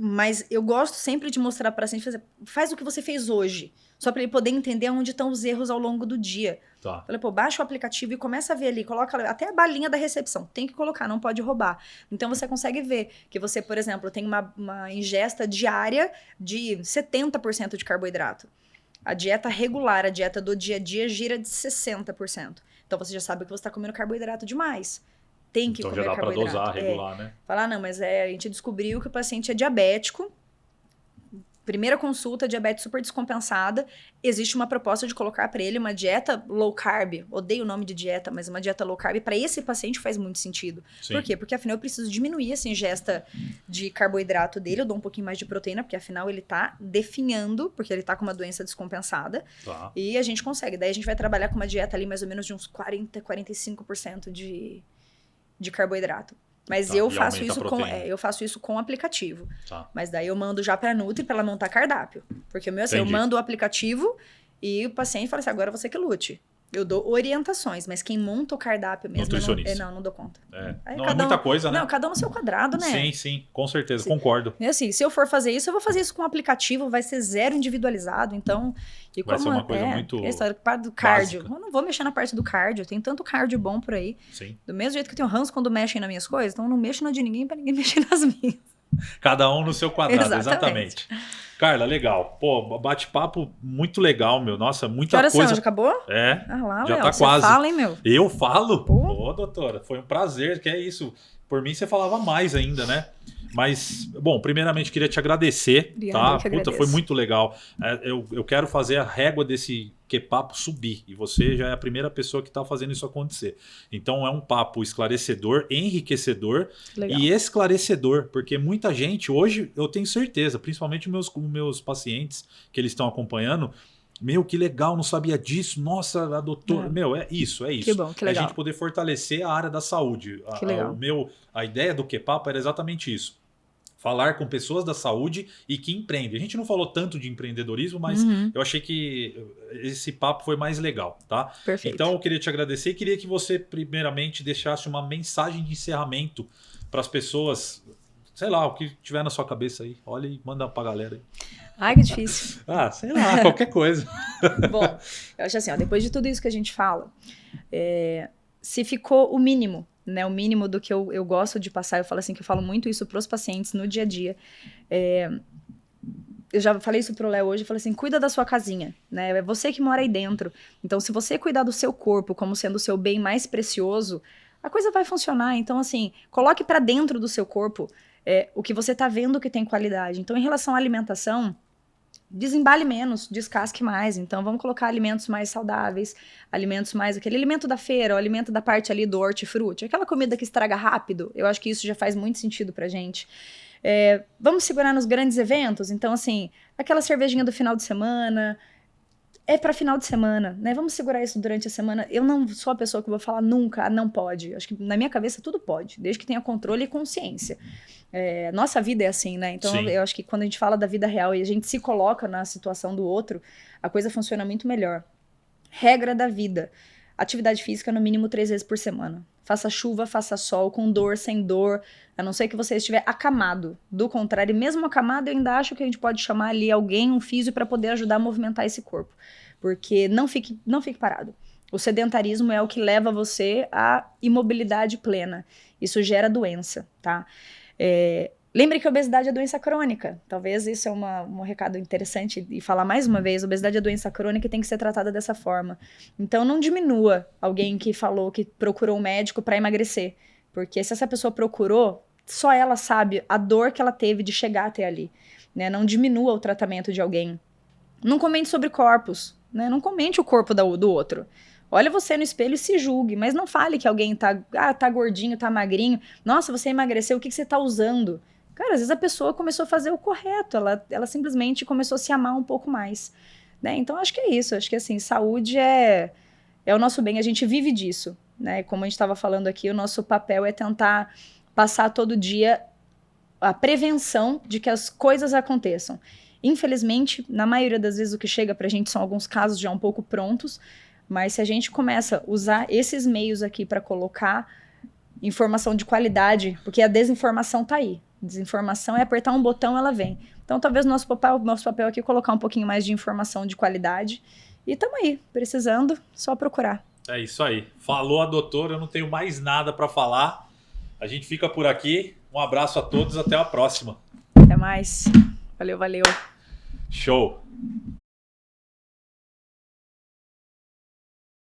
Mas eu gosto sempre de mostrar para o paciente, faz o que você fez hoje, só para ele poder entender onde estão os erros ao longo do dia. Tá. Falei, pô, baixa o aplicativo e começa a ver ali, coloca até a balinha da recepção, tem que colocar, não pode roubar. Então você consegue ver que você, por exemplo, tem uma ingesta diária de 70% de carboidrato. A dieta regular, a dieta do dia a dia gira de 60%. Então você já sabe que você está comendo carboidrato demais. Tem que comer carboidrato. Então já dá pra dosar, regular, né? Falar, não, mas a gente descobriu que o paciente é diabético. Primeira consulta, diabetes super descompensada. Existe uma proposta de colocar para ele uma dieta low carb. Odeio o nome de dieta, mas uma dieta low carb para esse paciente faz muito sentido. Sim. Por quê? Porque afinal eu preciso diminuir essa ingesta de carboidrato dele. Eu dou um pouquinho mais de proteína, porque afinal ele tá definhando, porque ele tá com uma doença descompensada. Tá. E a gente consegue. Daí a gente vai trabalhar com uma dieta ali mais ou menos de uns 45% de carboidrato. Mas eu faço isso com aplicativo. Tá. Mas daí eu mando já pra Nutri pra ela montar cardápio. Porque o meu, assim, eu mando o aplicativo e o paciente fala assim, agora você que lute. Eu dou orientações, mas quem monta o cardápio mesmo... Nutricionista. Não dou conta. Não é muita coisa, né? Não, cada um no seu quadrado, né? Sim, com certeza, concordo. E assim, se eu for fazer isso, eu vou fazer isso com o aplicativo, vai ser zero individualizado, então... E vai ser uma coisa muito essa parte do cardio. básica. Eu não vou mexer na parte do cardio, tem tanto cardio bom por aí. Sim. Do mesmo jeito que eu tenho ranço quando mexem nas minhas coisas, então eu não mexo na de ninguém pra ninguém mexer nas minhas. Cada um no seu quadrado, Exatamente. Carla, legal. Pô, bate-papo muito legal, meu. Nossa, muita Que horas coisa. São? Já acabou? É. Ah lá, já Léo, tá você quase. fala, hein, meu? Eu falo? Pô. Ô, doutora, foi um prazer, que é isso. Por mim, você falava mais ainda, né? Mas, bom, primeiramente queria te agradecer, Obrigada, tá? Puta, foi muito legal. Eu quero fazer a régua desse que-papo subir, e você já é a primeira pessoa que está fazendo isso acontecer. Então é um papo esclarecedor, enriquecedor Legal. e esclarecedor, porque muita gente, hoje eu tenho certeza, principalmente meus pacientes que eles estão acompanhando, meu, que legal, não sabia disso. Nossa, a doutora... Meu, é isso. Que bom, que legal. É a gente poder fortalecer a área da saúde. Que legal. A ideia do que-papo era exatamente isso. Falar com pessoas da saúde e que empreendem. A gente não falou tanto de empreendedorismo, mas eu achei que esse papo foi mais legal, tá? Perfeito. Então eu queria te agradecer e queria que você primeiramente deixasse uma mensagem de encerramento para as pessoas, sei lá, o que tiver na sua cabeça aí. Olha e manda pra galera aí. Ai, que difícil. Sei lá, qualquer coisa. Bom, eu acho assim, ó, depois de tudo isso que a gente fala, se ficou o mínimo, né, o mínimo do que eu gosto de passar, eu falo assim, que eu falo muito isso para os pacientes no dia a dia. Eu já falei isso pro Léo hoje, eu falei assim, cuida da sua casinha, né? É você que mora aí dentro. Então, se você cuidar do seu corpo como sendo o seu bem mais precioso, a coisa vai funcionar. Então, assim, coloque para dentro do seu corpo o que você tá vendo que tem qualidade. Então, em relação à alimentação, desembale menos, descasque mais. Então, vamos colocar alimentos mais saudáveis, alimentos mais... Aquele alimento da feira, o alimento da parte ali do hortifruti, aquela comida que estraga rápido, eu acho que isso já faz muito sentido pra gente. Vamos segurar nos grandes eventos? Então, assim, aquela cervejinha do final de semana... É para final de semana, né? Vamos segurar isso durante a semana. Eu não sou a pessoa que vou falar nunca, não pode. Acho que na minha cabeça tudo pode, desde que tenha controle e consciência. Nossa vida é assim, né? Então eu acho que quando a gente fala da vida real e a gente se coloca na situação do outro, a coisa funciona muito melhor. Regra da vida. Atividade física no mínimo 3 vezes por semana. Faça chuva, faça sol, com dor, sem dor, a não ser que você estiver acamado. Do contrário, mesmo acamado, eu ainda acho que a gente pode chamar ali alguém, um físio, para poder ajudar a movimentar esse corpo. Porque não fique parado. O sedentarismo é o que leva você à imobilidade plena. Isso gera doença, tá? Lembre que a obesidade é doença crônica. Talvez isso é um recado interessante e falar mais uma vez. A obesidade é doença crônica e tem que ser tratada dessa forma. Então não diminua alguém que falou que procurou um médico para emagrecer. Porque se essa pessoa procurou, só ela sabe a dor que ela teve de chegar até ali. Né? Não diminua o tratamento de alguém. Não comente sobre corpos. Né? Não comente o corpo do outro. Olha você no espelho e se julgue, mas não fale que alguém tá gordinho, tá magrinho. Nossa, você emagreceu, o que você tá usando? Cara, às vezes a pessoa começou a fazer o correto, ela simplesmente começou a se amar um pouco mais, né? Então, acho que é isso, acho que assim, saúde é o nosso bem, a gente vive disso, né? Como a gente estava falando aqui, o nosso papel é tentar passar todo dia a prevenção de que as coisas aconteçam. Infelizmente, na maioria das vezes o que chega pra gente são alguns casos já um pouco prontos, mas se a gente começa a usar esses meios aqui para colocar informação de qualidade, porque a desinformação tá aí. Desinformação é apertar um botão, ela vem. Então, talvez nosso papel aqui é colocar um pouquinho mais de informação de qualidade. E tamo aí, precisando, só procurar. É isso aí. Falou a doutora, eu não tenho mais nada para falar. A gente fica por aqui. Um abraço a todos, até a próxima. Até mais. Valeu, valeu. Show.